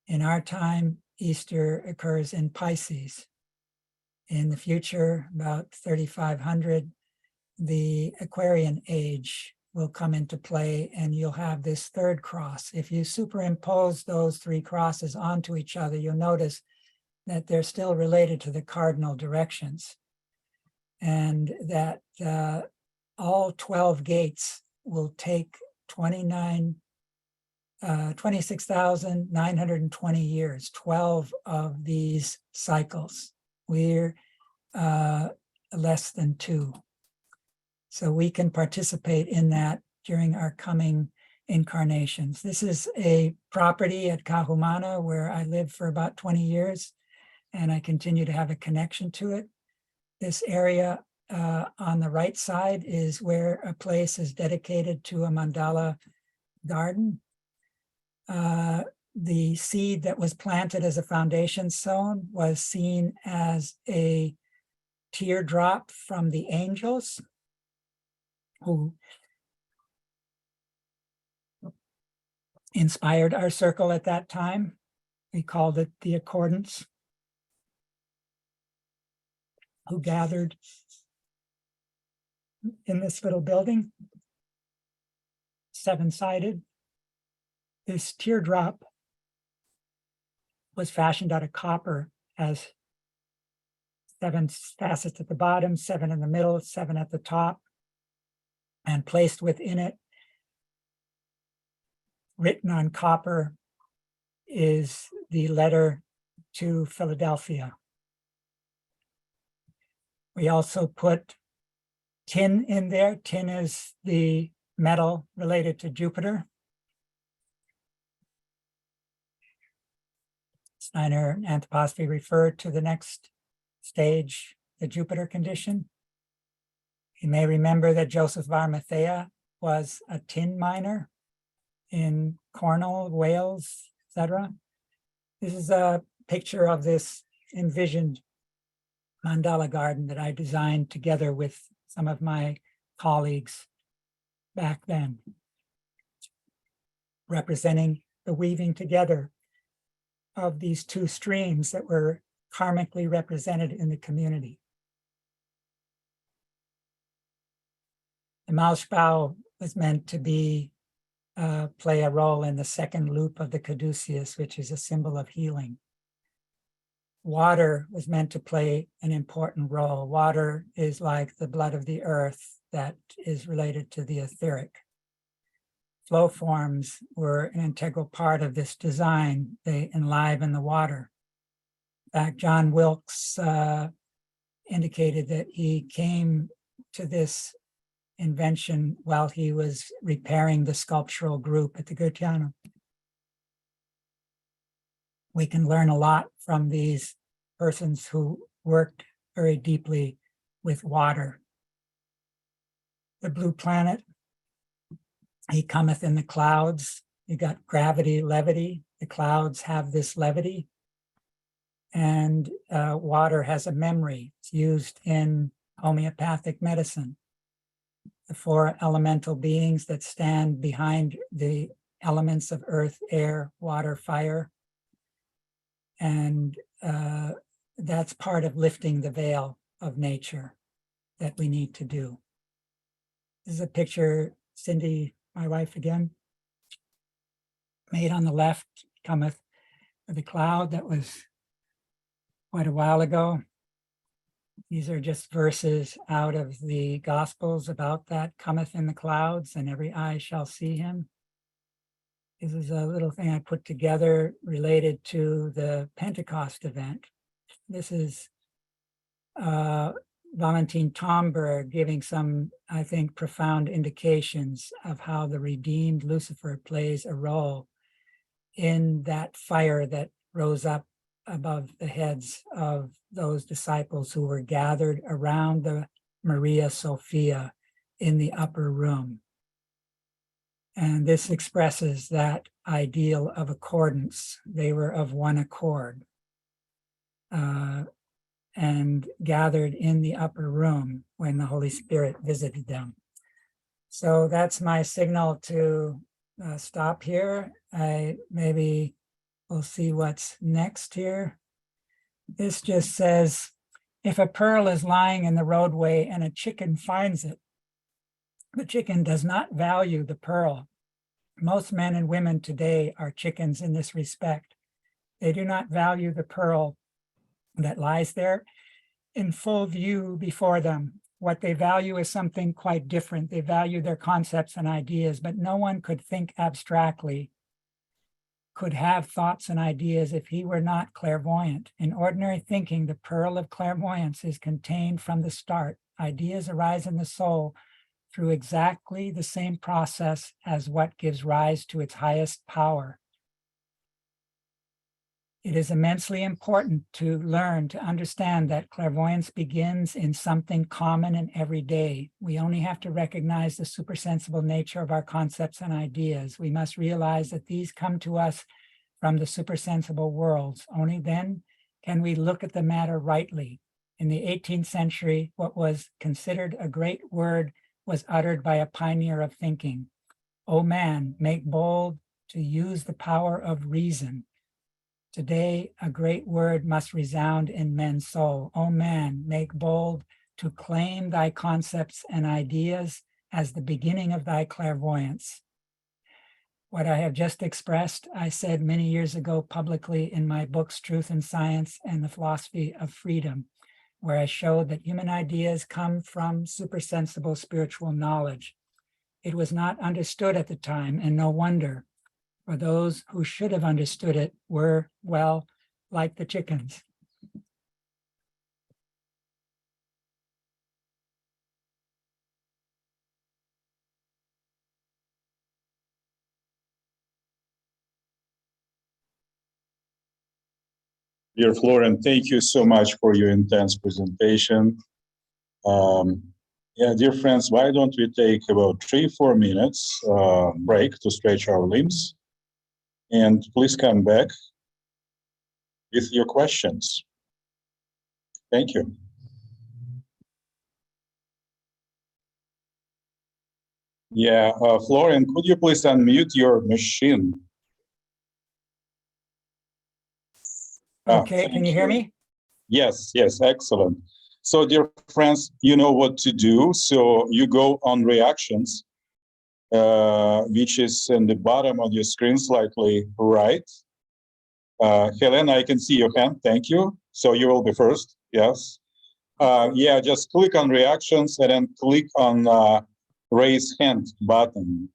In our time, Easter occurs in Pisces. In the future, about 3,500, the Aquarian age will come into play, and you'll have this third cross. If you superimpose those three crosses onto each other, you'll notice that they're still related to the cardinal directions, and that all 12 gates will take 26,920 years, 12 of these cycles. We're less than 2. So we can participate in that during our coming incarnations. This is a property at Kahumana where I lived for about 20 years, and I continue to have a connection to it. This area on the right side is where a place is dedicated to a mandala garden. The seed that was planted as a foundation stone was seen as a teardrop from the angels who inspired our circle at that time. We called it the Accordance, who gathered in this little building, 7-sided. This teardrop was fashioned out of copper, as 7 facets at the bottom, 7 in the middle, 7 at the top, and placed within it, written on copper, is the letter to Philadelphia. We also put tin in there. Tin is the metal related to Jupiter. Steiner and anthroposophy referred to the next stage, the Jupiter condition. You may remember that Joseph of Arimathea was a tin miner in Cornwall, Wales, etc. This is a picture of this envisioned mandala garden that I designed together with some of my colleagues back then, representing the weaving together of these two streams that were karmically represented in the community. The Malshbao was meant to be play a role in the second loop of the caduceus, which is a symbol of healing. Water was meant to play an important role. Water is like the blood of the earth that is related to the etheric. Flow forms were an integral part of this design. They enliven the water. In fact, John Wilkes indicated that he came to this invention while he was repairing the sculptural group at the Goetheanum. We can learn a lot from these persons who worked very deeply with water. The blue planet, he cometh in the clouds. You got gravity, levity. The clouds have this levity. And water has a memory. It's used in homeopathic medicine. The 4 elemental beings that stand behind the elements of earth, air, water, fire. And that's part of lifting the veil of nature that we need to do. This is a picture, Cindy, my wife again, made on the left, cometh with a cloud. That was quite a while ago. These are just verses out of the Gospels about that cometh in the clouds and every eye shall see him. This is a little thing I put together related to the Pentecost event. This is Valentin Tomberg giving some, I think, profound indications of how the redeemed Lucifer plays a role in that fire that rose up above the heads of those disciples who were gathered around the Maria Sophia in the upper room. And this expresses that ideal of accordance. They were of one accord and gathered in the upper room when the Holy Spirit visited them. So that's my signal to stop here. Maybe we'll see what's next here. This just says, if a pearl is lying in the roadway and a chicken finds it, the chicken does not value the pearl. Most men and women today are chickens in this respect. They do not value the pearl that lies there in full view before them. What they value is something quite different. They value their concepts and ideas, but no one could think abstractly, could have thoughts and ideas if he were not clairvoyant. In ordinary thinking, the pearl of clairvoyance is contained from the start. Ideas arise in the soul through exactly the same process as what gives rise to its highest power. It is immensely important to learn to understand that clairvoyance begins in something common and everyday. We only have to recognize the supersensible nature of our concepts and ideas. We must realize that these come to us from the supersensible worlds. Only then can we look at the matter rightly. In the 18th century, what was considered a great word was uttered by a pioneer of thinking. O man, make bold to use the power of reason. Today, a great word must resound in men's soul. O man, make bold to claim thy concepts and ideas as the beginning of thy clairvoyance. What I have just expressed, I said many years ago publicly in my books, Truth and Science and the Philosophy of Freedom, where I showed that human ideas come from supersensible spiritual knowledge. It was not understood at the time, and no wonder, for those who should have understood it were, well, like the chickens. Dear Florian, thank you so much for your intense presentation. Dear friends, why don't we take about 3-4 minutes break to stretch our limbs? And please come back with your questions. Thank you. Yeah, Florian, could you please unmute your machine? Okay, can you hear me? Yes, excellent. So, dear friends, you know what to do. So you go on reactions, which is in the bottom of your screen, slightly right. Helena, I can see your hand. Thank you. So you will be first. Yes. Just click on reactions and then click on raise hand button.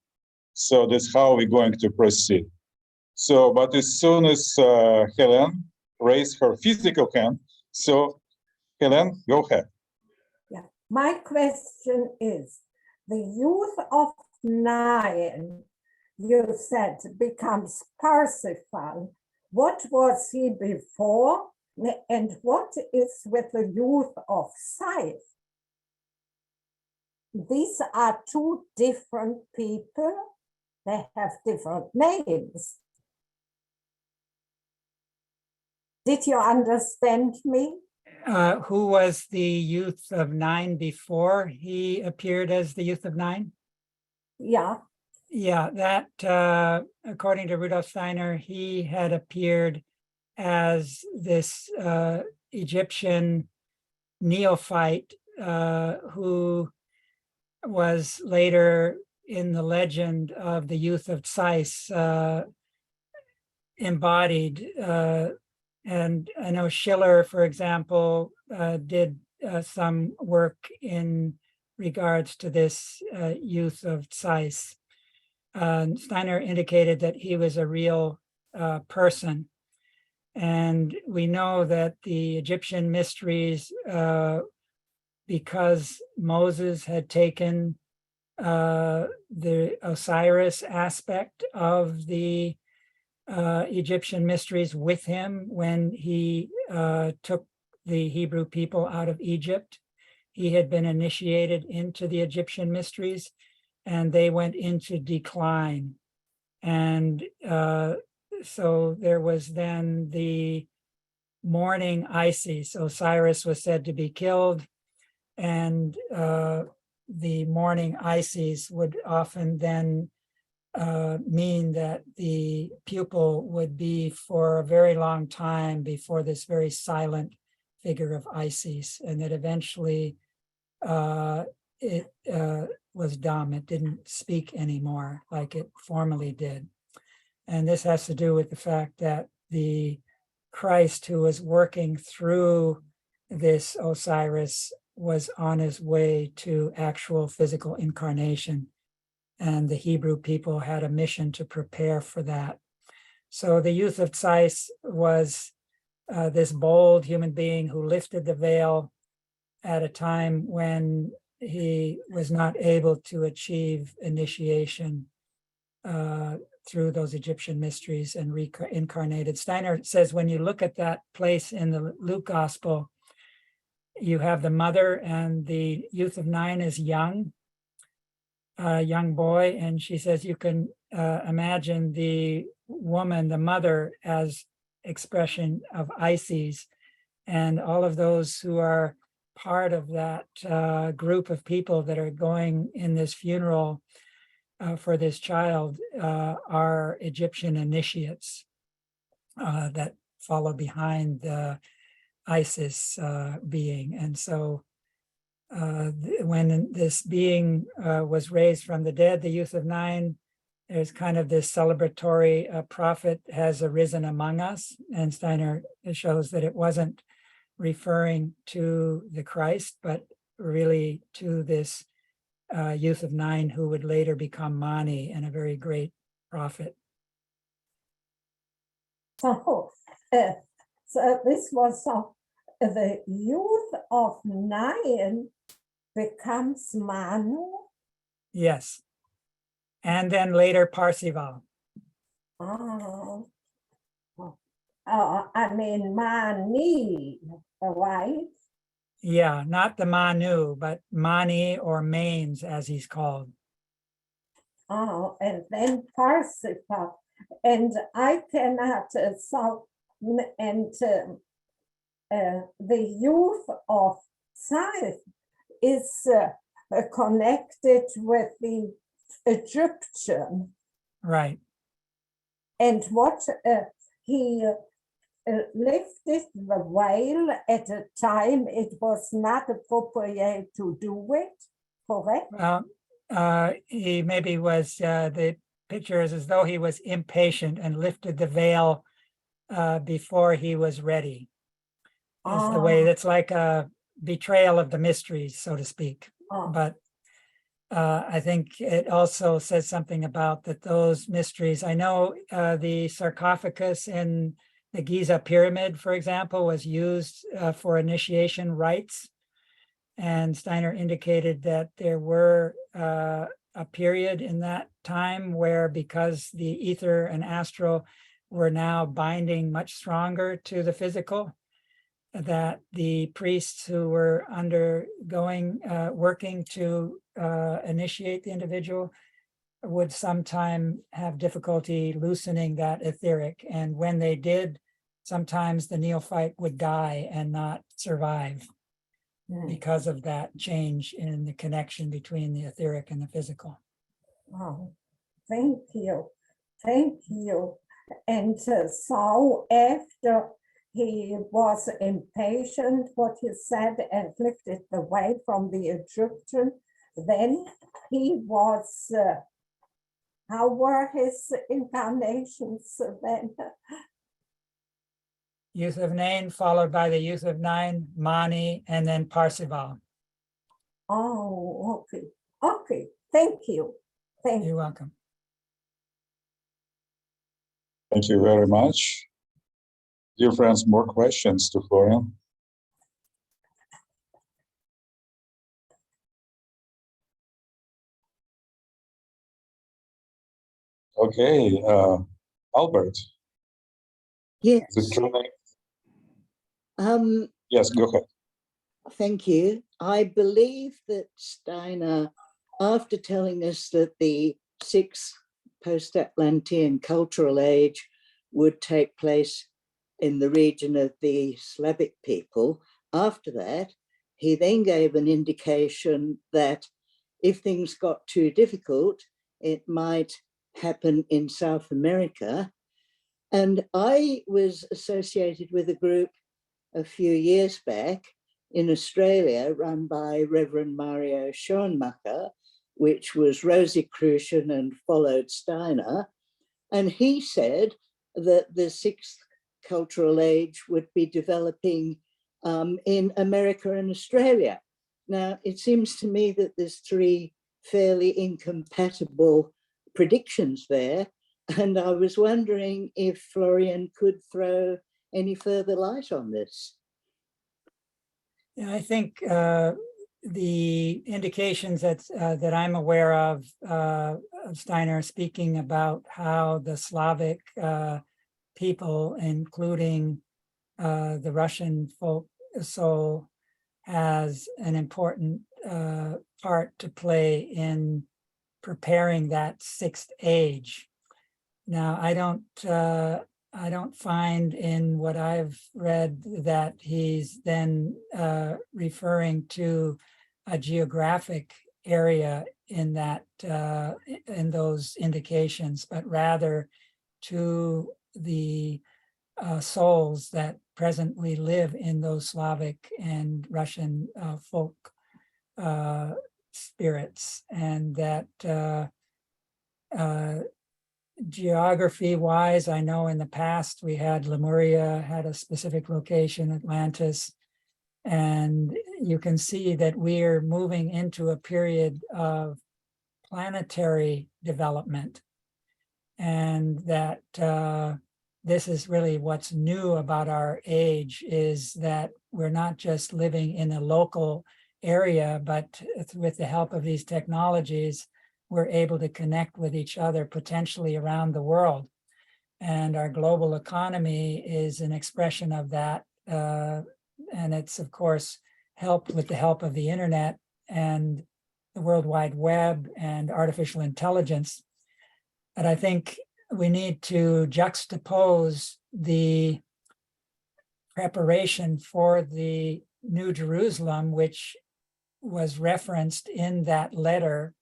So that's how we're going to proceed. So, but as soon as Helen raised her physical hand, so Helen, go ahead. Yeah, my question is, the youth of 9, you said, becomes Parsifal. What was he before? And what is with the youth of Scythe? These are 2 different people. They have different names. Did you understand me? Who was the youth of 9 before he appeared as the youth of 9? Yeah. Yeah, that, according to Rudolf Steiner, he had appeared as this Egyptian neophyte who was later in the legend of the youth of Sais embodied. And I know Schiller, for example, did some work in regards to this youth of Zeiss. Steiner indicated that he was a real person. And we know that the Egyptian mysteries, because Moses had taken the Osiris aspect of the Egyptian mysteries with him when he took the Hebrew people out of Egypt. He had been initiated into the Egyptian mysteries, and they went into decline. And so there was then the mourning Isis. Osiris was said to be killed, and the mourning Isis would often then mean that the pupil would be for a very long time before this very silent figure of Isis, and that eventually it was dumb. It didn't speak anymore like it formerly did. And this has to do with the fact that the Christ who was working through this Osiris was on his way to actual physical incarnation. And the Hebrew people had a mission to prepare for that. So the youth of Zeiss was this bold human being who lifted the veil at a time when he was not able to achieve initiation through those Egyptian mysteries and reincarnated. Steiner says when you look at that place in the Luke Gospel, you have the mother, and the youth of 9 is young boy, and she says you can imagine the woman, the mother, as expression of Isis, and all of those who are part of that group of people that are going in this funeral for this child are Egyptian initiates that follow behind the Isis being. And so when this being was raised from the dead, the youth of 9, there's kind of this celebratory prophet has arisen among us. And Steiner shows that it wasn't referring to the Christ, but really to this youth of 9 who would later become Mani and a very great prophet. So, so this was the youth of 9 becomes Manu. Yes. And then later Parsival. Oh. I mean Mani, right? Yeah, not the Manu, but Mani or Manes, as he's called. Oh, and then Parsifal. And I cannot and the youth of Scythe is connected with the Egyptian. Right. And what he lifted the veil at a time it was not appropriate to do it, correct? Well, he maybe was, the picture is as though he was impatient and lifted the veil before he was ready. Is the way that's like a betrayal of the mysteries, so to speak. But I think it also says something about that those mysteries. I know the sarcophagus in the Giza pyramid, for example, was used for initiation rites. And Steiner indicated that there were a period in that time where, because the ether and astral were now binding much stronger to the physical, that the priests who were undergoing, working to initiate the individual would sometime have difficulty loosening that etheric. And when they did, sometimes the neophyte would die and not survive because of that change in the connection between the etheric and the physical. Oh, thank you. Thank you. And so after he was impatient, what you said, and lifted the veil from the Egyptian, then he was, how were his incarnations then? Youth of Nain, followed by the Youth of Nine, Mani, and then Parsival. Oh, okay. Okay. Thank you. Thank You're you. welcome. Thank you very much. Dear friends, more questions to Florian? Okay, Albert. Yes. Is it true? Um, Yes, go ahead. thank you. I believe that Steiner, after telling us that the sixth post-Atlantean cultural age would take place in the region of the Slavic people, after that, he then gave an indication that if things got too difficult, it might happen in South America. And I was associated with a group a few years back in Australia run by Reverend Mario Schoenmacher, which was Rosicrucian and followed Steiner. And he said that the sixth cultural age would be developing in America and Australia. Now, it seems to me that there's three fairly incompatible predictions there. And I was wondering if Florian could throw any further light on this. Yeah, I think the indications that I'm aware of Steiner speaking about how the Slavic people, including the Russian folk soul, has an important part to play in preparing that sixth age. Now, I don't find in what I've read that he's then referring to a geographic area in that in those indications, but rather to the souls that presently live in those Slavic and Russian folk spirits, and that geography wise, I know in the past we had Lemuria, had a specific location, Atlantis, and you can see that we're moving into a period of planetary development, and that this is really what's new about our age, is that we're not just living in a local area, but with the help of these technologies, we're able to connect with each other potentially around the world. And our global economy is an expression of that. And it's, of course, helped with the help of the internet and the World Wide Web and artificial intelligence. But I think we need to juxtapose the preparation for the New Jerusalem, which was referenced in that letter,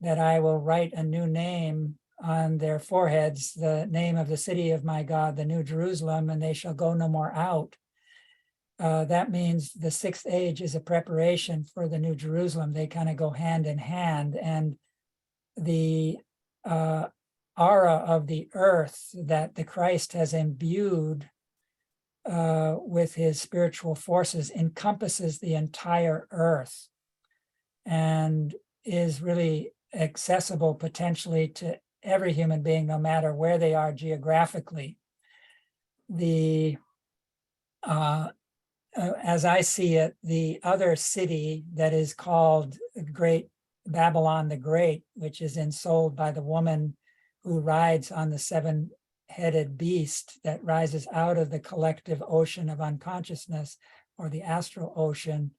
that I will write a new name on their foreheads, the name of the city of my God, the New Jerusalem, and they shall go no more out. That means the sixth age is a preparation for the New Jerusalem. They kind of go hand in hand, and the aura of the earth that the Christ has imbued with his spiritual forces encompasses the entire earth and is really accessible potentially to every human being, no matter where they are geographically. The as I see it, the other city that is called Great Babylon the Great, which is ensouled by the woman who rides on the seven-headed beast that rises out of the collective ocean of unconsciousness, or the astral ocean,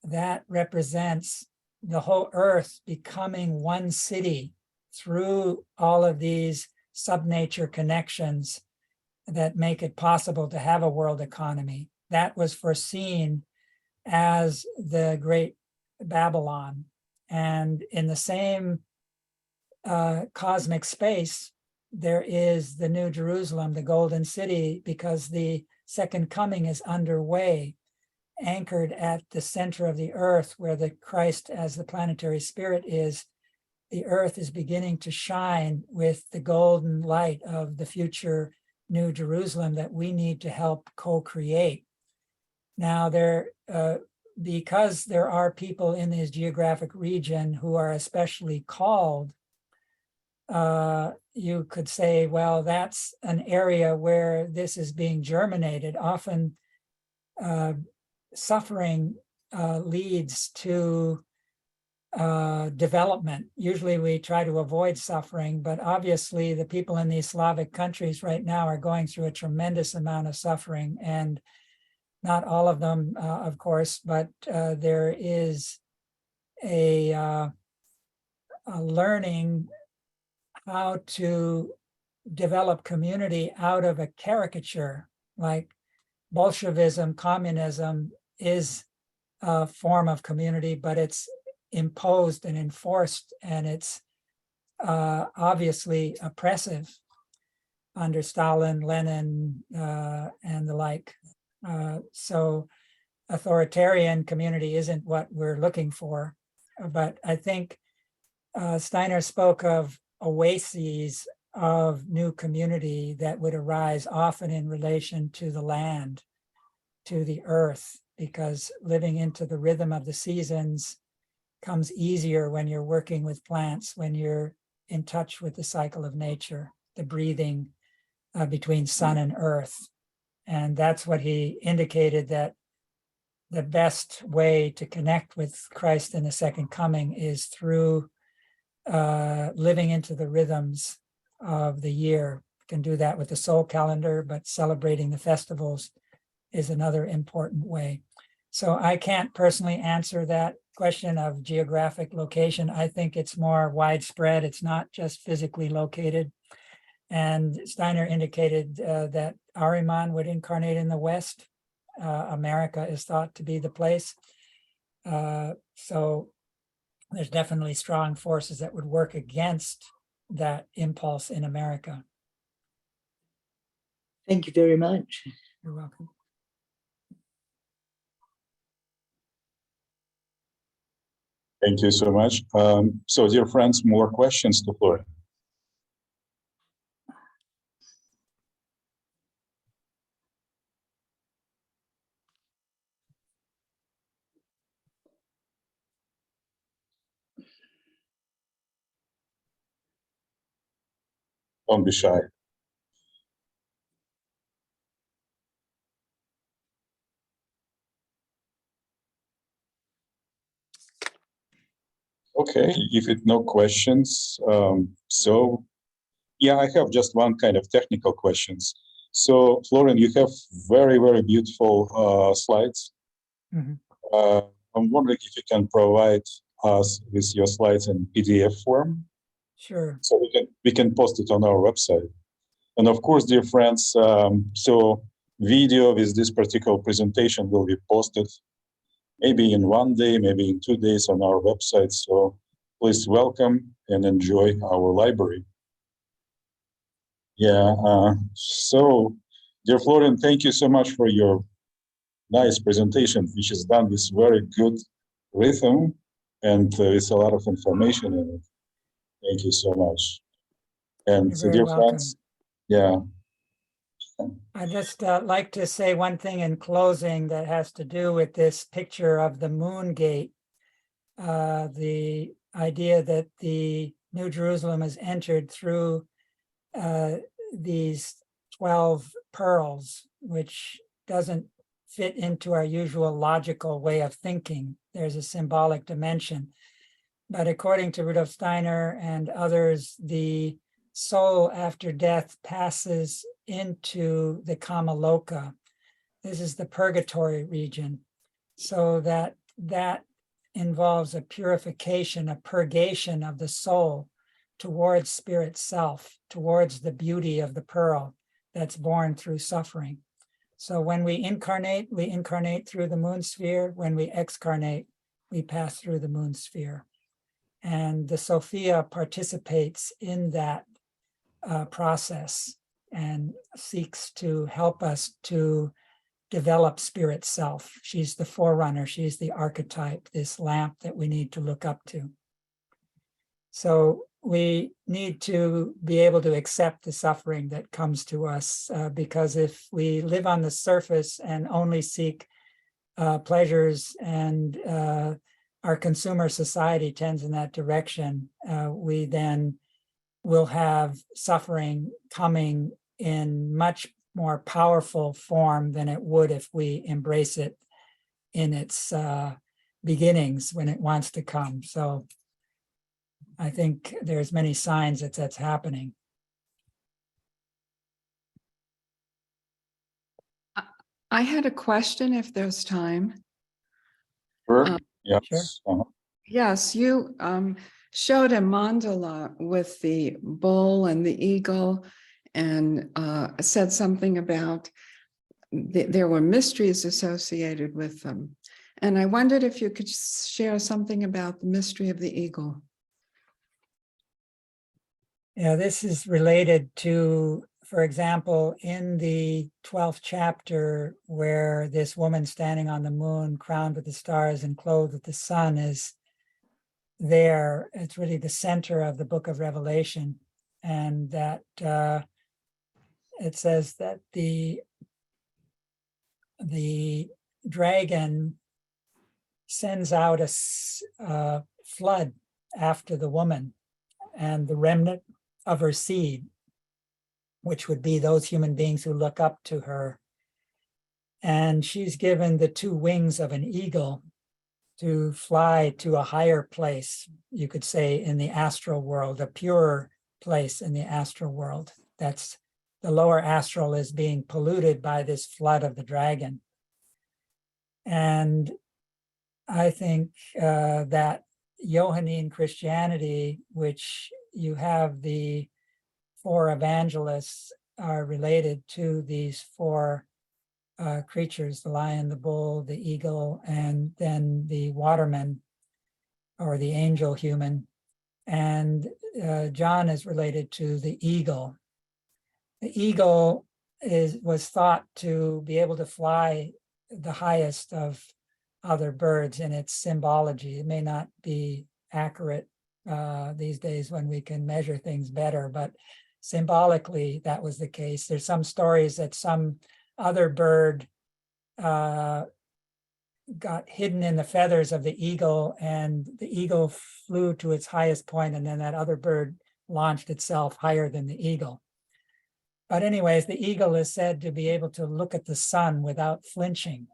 that represents the whole earth becoming one city through all of these sub-nature connections that make it possible to have a world economy. That was foreseen as the Great Babylon. And in the same cosmic space, there is the New Jerusalem, the Golden City, because the second coming is underway, anchored at the center of the earth, where the Christ as the planetary spirit is. The earth is beginning to shine with the golden light of the future New Jerusalem that we need to help co-create. Now, because there are people in this geographic region who are especially called, you could say, well, that's an area where this is being germinated. Often suffering leads to development. Usually we try to avoid suffering, but obviously the people in these Slavic countries right now are going through a tremendous amount of suffering, and not all of them, of course, but there is a learning how to develop community out of a caricature. Like Bolshevism, communism is a form of community, but it's imposed and enforced, and it's obviously oppressive under Stalin, Lenin, and the like. So authoritarian community isn't what we're looking for. But I think Steiner spoke of oases of new community that would arise often in relation to the land, to the earth, because living into the rhythm of the seasons comes easier when you're working with plants, when you're in touch with the cycle of nature, the breathing between sun and earth. And that's what he indicated, that the best way to connect with Christ in the second coming is through living into the rhythms of the year. You can do that with the soul calendar, but celebrating the festivals is another important way. So I can't personally answer that question of geographic location. I think it's more widespread. It's not just physically located. And Steiner indicated that Ahriman would incarnate in the West. America is thought to be the place. So there's definitely strong forces that would work against that impulse in America. Thank you very much. You're welcome. Thank you so much. So, dear friends, more questions to Florian. Don't be shy. Okay, if it no questions, so yeah, I have just one kind of technical questions. So, Florian, you have very, very beautiful slides. Mhm. I'm wondering if you can provide us with your slides in PDF form, Sure. so we can post it on our website. And of course, dear friends, so video with this particular presentation will be posted maybe in 1 day, maybe in 2 days on our website. So please welcome and enjoy our library. Yeah, so dear Florian, thank you so much for your nice presentation, which is done with very good rhythm and with a lot of information in it. Thank you so much. And You're very dear welcome. friends, yeah. I'd just like to say one thing in closing that has to do with this picture of the moon gate. The idea that the New Jerusalem is entered through these 12 pearls, which doesn't fit into our usual logical way of thinking. There's a symbolic dimension. But according to Rudolf Steiner and others, the soul after death passes into the Kamaloka. This is the purgatory region. So that involves a purification, a purgation of the soul towards spirit self, towards the beauty of the pearl that's born through suffering. So when we incarnate through the moon sphere. When we excarnate, we pass through the moon sphere. And the Sophia participates in that process and seeks to help us to develop spirit self. She's the forerunner, she's the archetype, this lamp that we need to look up to. So we need to be able to accept the suffering that comes to us, because if we live on the surface and only seek pleasures, and our consumer society tends in that direction, we then will have suffering coming in much more powerful form than it would if we embrace it in its beginnings when it wants to come. So I think there's many signs that that's happening. I had a question if there's time. Sure. Yes. Sure. Yes, you showed a mandala with the bull and the eagle, and said something about there were mysteries associated with them. And I wondered if you could share something about the mystery of the eagle. Yeah, this is related to, for example, in the 12th chapter, where this woman standing on the moon, crowned with the stars and clothed with the sun, is there. It's really the center of the book of Revelation. And that it says that the dragon sends out a flood after the woman and the remnant of her seed, which would be those human beings who look up to her. And she's given the two wings of an eagle to fly to a higher place, you could say, in the astral world, a purer place in the astral world. That's the lower astral is being polluted by this flood of the dragon. And I think that Johannine Christianity, which you have the four evangelists, are related to these four creatures, the lion, the bull, the eagle, and then the waterman, or the angel human. And John is related to the eagle. The eagle was thought to be able to fly the highest of other birds in its symbology. It may not be accurate these days when we can measure things better, but symbolically that was the case. There's some stories that some other bird got hidden in the feathers of the eagle, and the eagle flew to its highest point, and then that other bird launched itself higher than the eagle. But anyways, the eagle is said to be able to look at the sun without flinching.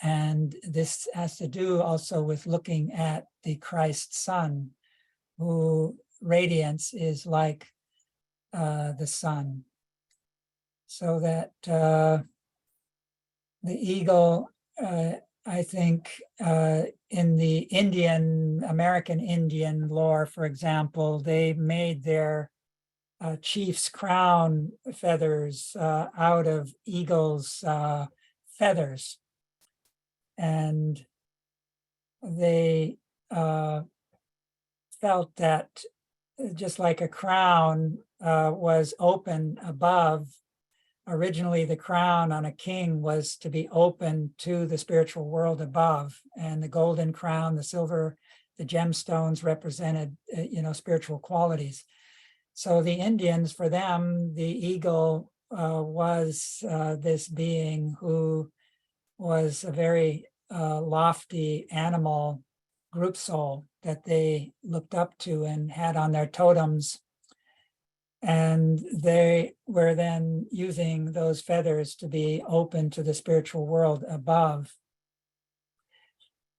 And this has to do also with looking at the Christ Son, who radiance is like the sun. So that the eagle, I think in the American Indian lore, for example, they made their chief's crown feathers out of eagle's feathers. And they felt that just like a crown was open above, originally the crown on a king was to be open to the spiritual world above, and the golden crown, the silver, the gemstones represented, spiritual qualities. So the Indians, for them, the eagle was this being who was a very lofty animal group soul that they looked up to and had on their totems. And they were then using those feathers to be open to the spiritual world above.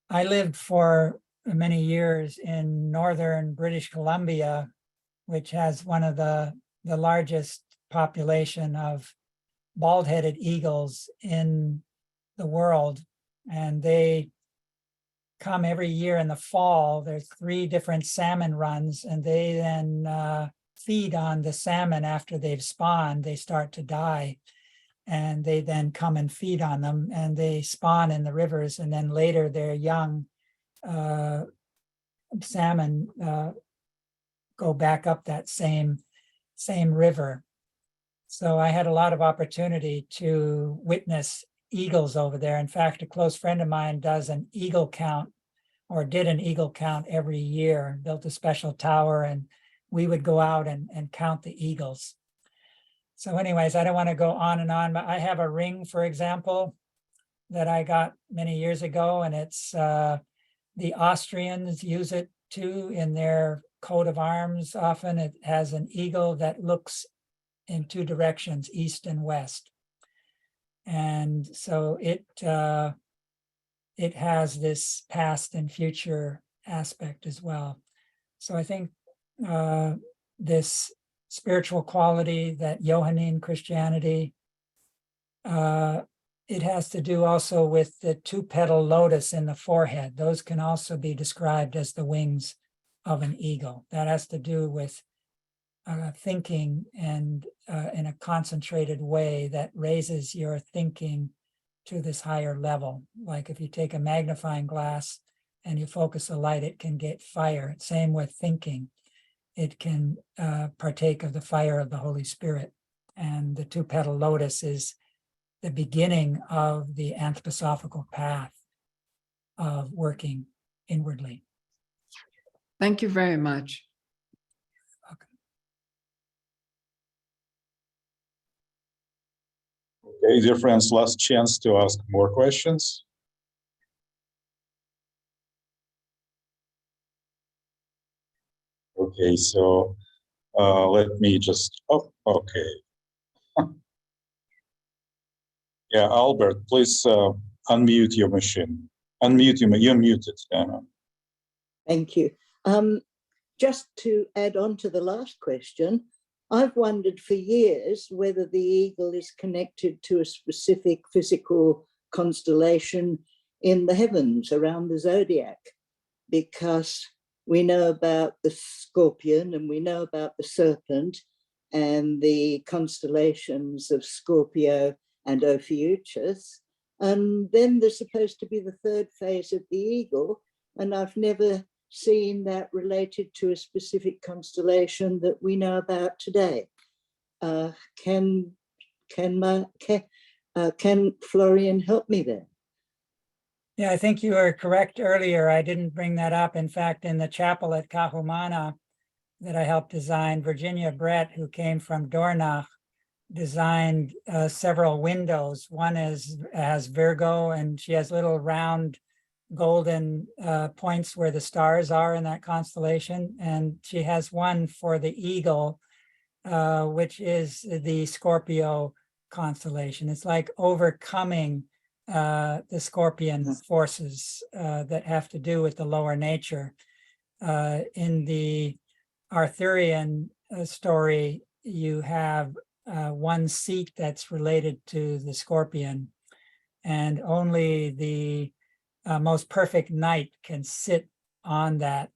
I lived for many years in northern British Columbia, which has one of the largest population of bald-headed eagles in the world. And they come every year in the fall. There's 3 different salmon runs, and they then feed on the salmon after they've spawned. They start to die, and they then come and feed on them, and they spawn in the rivers, and then later their young salmon go back up that same river. So I had a lot of opportunity to witness eagles over there. In fact, a close friend of mine does an eagle count or did an eagle count every year, built a special tower, and we would go out and count the eagles. So anyways, I don't want to go on and on, but I have a ring, for example, that I got many years ago, and it's the Austrians use it too in their coat of arms. Often it has an eagle that looks in two directions, east and west. And so it has this past and future aspect as well. So I think this spiritual quality, that Johannine Christianity, it has to do also with the two-petal lotus in the forehead. Those can also be described as the wings of an eagle. That has to do with thinking and in a concentrated way that raises your thinking to this higher level. Like if you take a magnifying glass and you focus a light, it can get fire. Same with thinking. It can partake of the fire of the Holy Spirit. And the two-petal lotus is the beginning of the anthroposophical path of working inwardly. Thank you very much. Okay, dear friends, last chance to ask more questions. Okay, so let me just, oh, okay. Yeah, Albert, please unmute your machine. Unmute your, you're muted. Thank you. Just to add on to the last question, I've wondered for years whether the eagle is connected to a specific physical constellation in the heavens around the zodiac, because we know about the scorpion and we know about the serpent and the constellations of Scorpio and Ophiuchus. And then there's supposed to be the third phase of the eagle, and I've never seen that related to a specific constellation that we know about today. Can Florian help me there? Yeah, I think you were correct earlier. I didn't bring that up. In fact, in the chapel at Kahumana that I helped design, Virginia Brett, who came from Dornach, designed several windows. One has Virgo, and she has little round golden points where the stars are in that constellation. And she has one for the eagle, which is the Scorpio constellation. It's like overcoming the scorpion forces that have to do with the lower nature. In the Arthurian story, you have one seat that's related to the scorpion, and only the most perfect knight can sit on that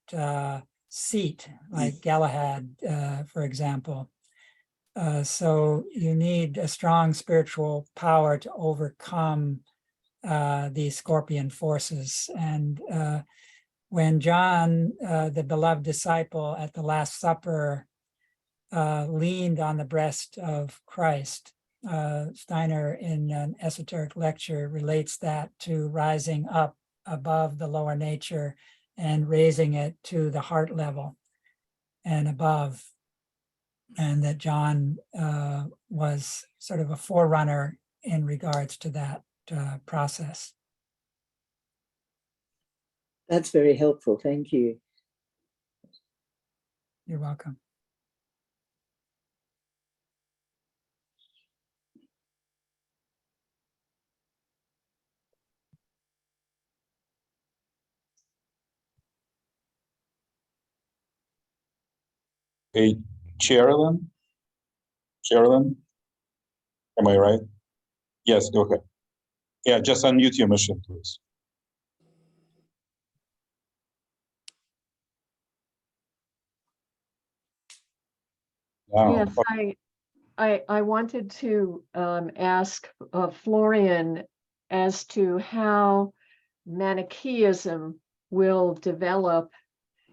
seat, like Galahad, for example. So you need a strong spiritual power to overcome these scorpion forces. And when John, the beloved disciple at the Last Supper, leaned on the breast of Christ, Steiner in an esoteric lecture relates that to rising up above the lower nature and raising it to the heart level and above. And that John was sort of a forerunner in regards to that process. That's very helpful. Thank you. You're welcome. Hey, Sherilyn? Sherilyn? Am I right? Yes, go ahead. Yeah, just unmute your machine, please. Wow. Yes, I wanted to ask Florian as to how Manichaeism will develop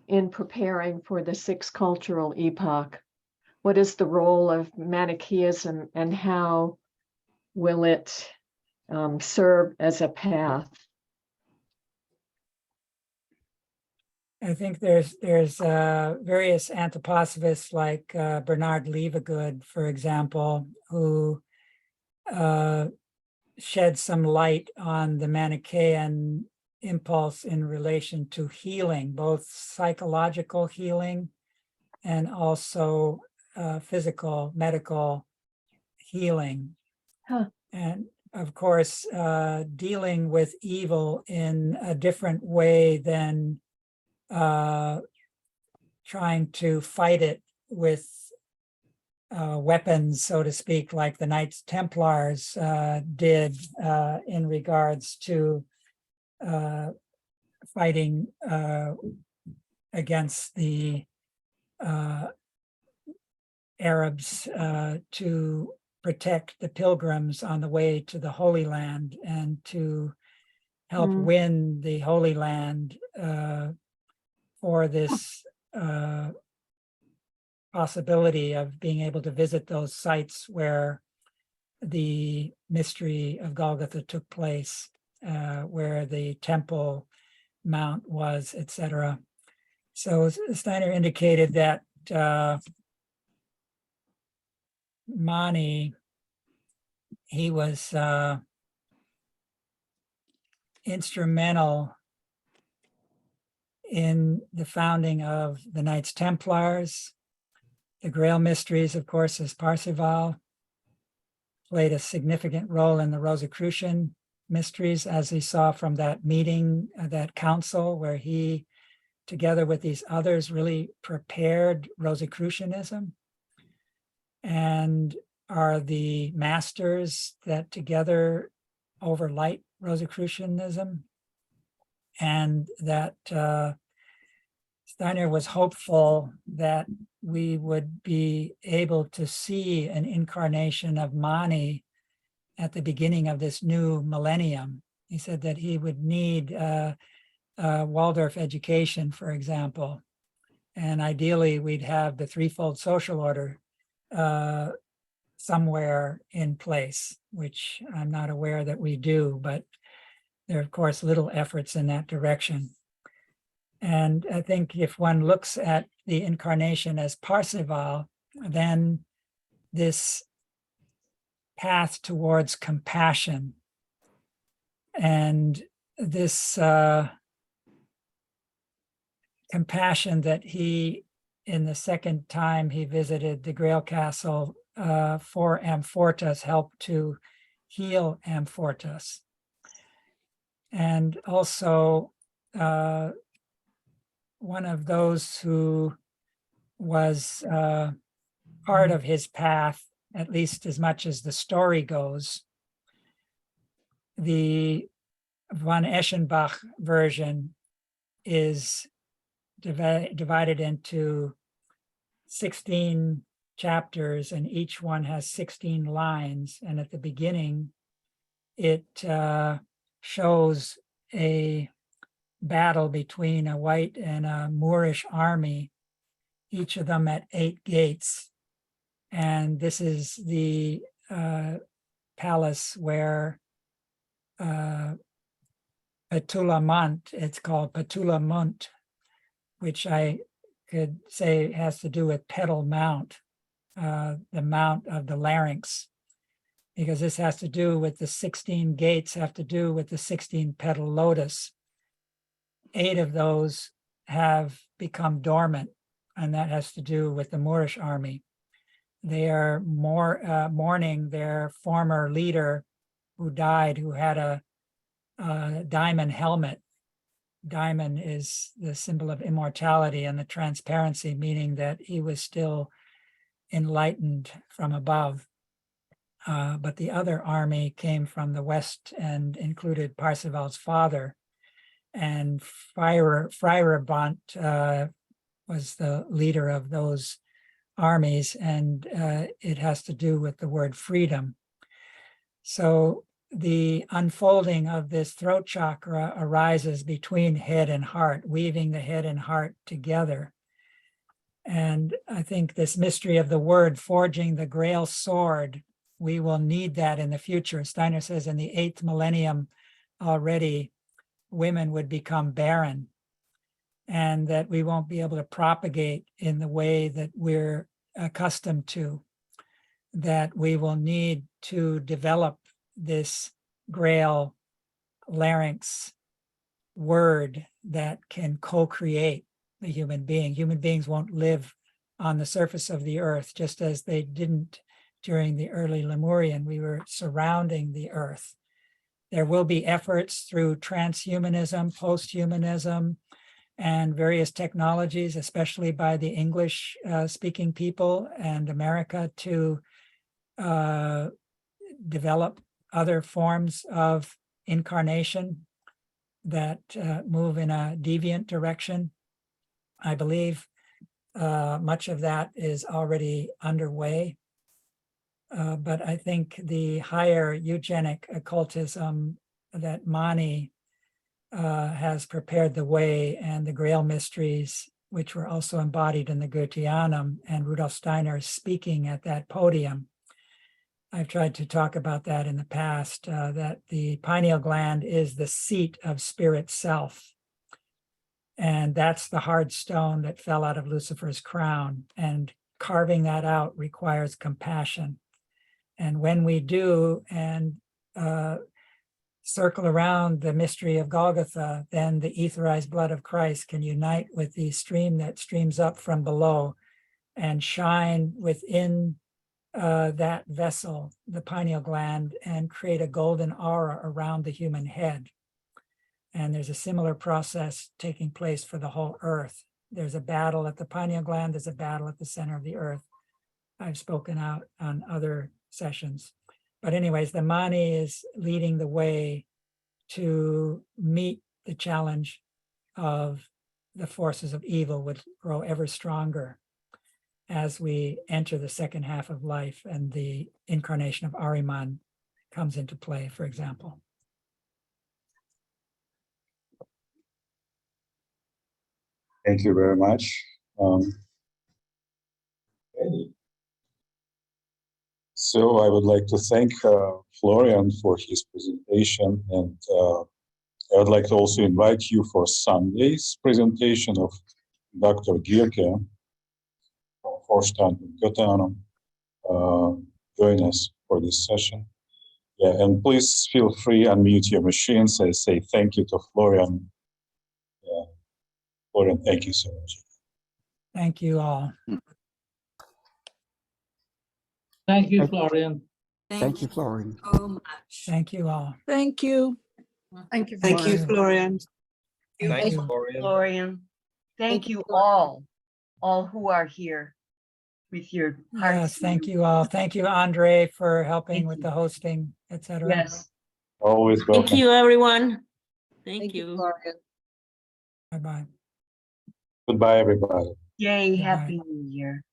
in preparing for the sixth cultural epoch. What is the role of Manichaeism and how will it serve as a path? I think there's various anthroposophists like Bernard Leavegood, for example, who shed some light on the Manichaean impulse in relation to healing, both psychological healing and also physical, medical healing. Huh. And of course, dealing with evil in a different way than trying to fight it with weapons, so to speak, like the Knights Templars did in regards to fighting against the Arabs to protect the pilgrims on the way to the Holy Land and to help win the Holy Land for this possibility of being able to visit those sites where the mystery of Golgotha took place, where the Temple Mount was, etc. So Steiner indicated that Mani, he was instrumental in the founding of the Knights Templars. The Grail Mysteries, of course, as Parzival, played a significant role in the Rosicrucian mysteries, as we saw from that meeting, that council, where he, together with these others, really prepared Rosicrucianism, and are the masters that together overlight Rosicrucianism. And that Steiner was hopeful that we would be able to see an incarnation of Mani at the beginning of this new millennium. He said that he would need Waldorf education, for example, and ideally we'd have the threefold social order somewhere in place, which I'm not aware that we do, but there are, of course, little efforts in that direction. And I think if one looks at the incarnation as Parzival, then this path towards compassion and this compassion that he, in the second time he visited the Grail Castle for Amfortas, helped to heal Amfortas. And also one of those who was part of his path, at least as much as the story goes. The von Eschenbach version is divided into 16 chapters, and each one has 16 lines. And at the beginning, it shows a battle between a white and a Moorish army, each of them at 8 gates. And this is the palace where Petulamont, it's called Petulamunt, which I could say has to do with Petal Mount, the mount of the larynx, because this has to do with the 16 gates, have to do with the 16 petal lotus. 8 of those have become dormant, and that has to do with the Moorish army. They are mourning their former leader who died, who had a diamond helmet. Diamond is the symbol of immortality and the transparency, meaning that he was still enlightened from above. But the other army came from the west and included Parzival's father. And Freirabont was the leader of those armies, and it has to do with the word freedom. So the unfolding of this throat chakra arises between head and heart, weaving the head and heart together. And I think this mystery of the word, forging the Grail sword, we will need that in the future. Steiner says in the 8th millennium already, women would become barren. and that we won't be able to propagate in the way that we're accustomed to, that we will need to develop this Grail larynx word that can co-create the human being. Human beings won't live on the surface of the earth, just as they didn't during the early Lemurian. We were surrounding the earth. There will be efforts through transhumanism, posthumanism, and various technologies, especially by the English speaking people and America, to develop other forms of incarnation that move in a deviant direction. I believe much of that is already underway. But I think the higher eugenic occultism that Mani has prepared the way, and the Grail mysteries, which were also embodied in the Goetheanum, and Rudolf Steiner speaking at that podium. I've tried to talk about that in the past, that the pineal gland is the seat of spirit self. And that's the hard stone that fell out of Lucifer's crown. And carving that out requires compassion. And when we do, and circle around the mystery of Golgotha, then the etherized blood of Christ can unite with the stream that streams up from below and shine within that vessel, the pineal gland, and create a golden aura around the human head. And there's a similar process taking place for the whole earth. There's a battle at the pineal gland, there's a battle at the center of the earth. I've spoken out on other sessions. But anyways, the Mani is leading the way to meet the challenge of the forces of evil, which grow ever stronger as we enter the second half of life and the incarnation of Ahriman comes into play, for example. Thank you very much. So I would like to thank Florian for his presentation, and I would like to also invite you for Sunday's presentation of Dr. Gierke from Vorstand and Goetheanum. Join us for this session. Yeah, and please feel free to unmute your machines. I say thank you to Florian. Yeah. Florian, thank you so much. Thank you all. Thank you, Florian. Thank you, Florian. So much. Thank you all. Thank you. Thank you. Thank you, Florian. Thank Thanks, you. Florian. Thank you Florian. all who are here with your hearts. Yes, thank you all. Thank you, Andre, for helping Thank with you. the hosting, etc. Yes. Always welcome. Thank you, everyone. Thank you. Florian. Bye-bye. Goodbye, everybody. Yay, Goodbye. Happy New Year.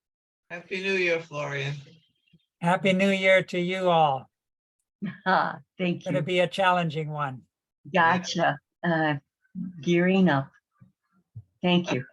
Happy New Year, Florian. Happy New Year to you all. Thank Going to you. be a challenging one. Gotcha. Gearing up. Thank you.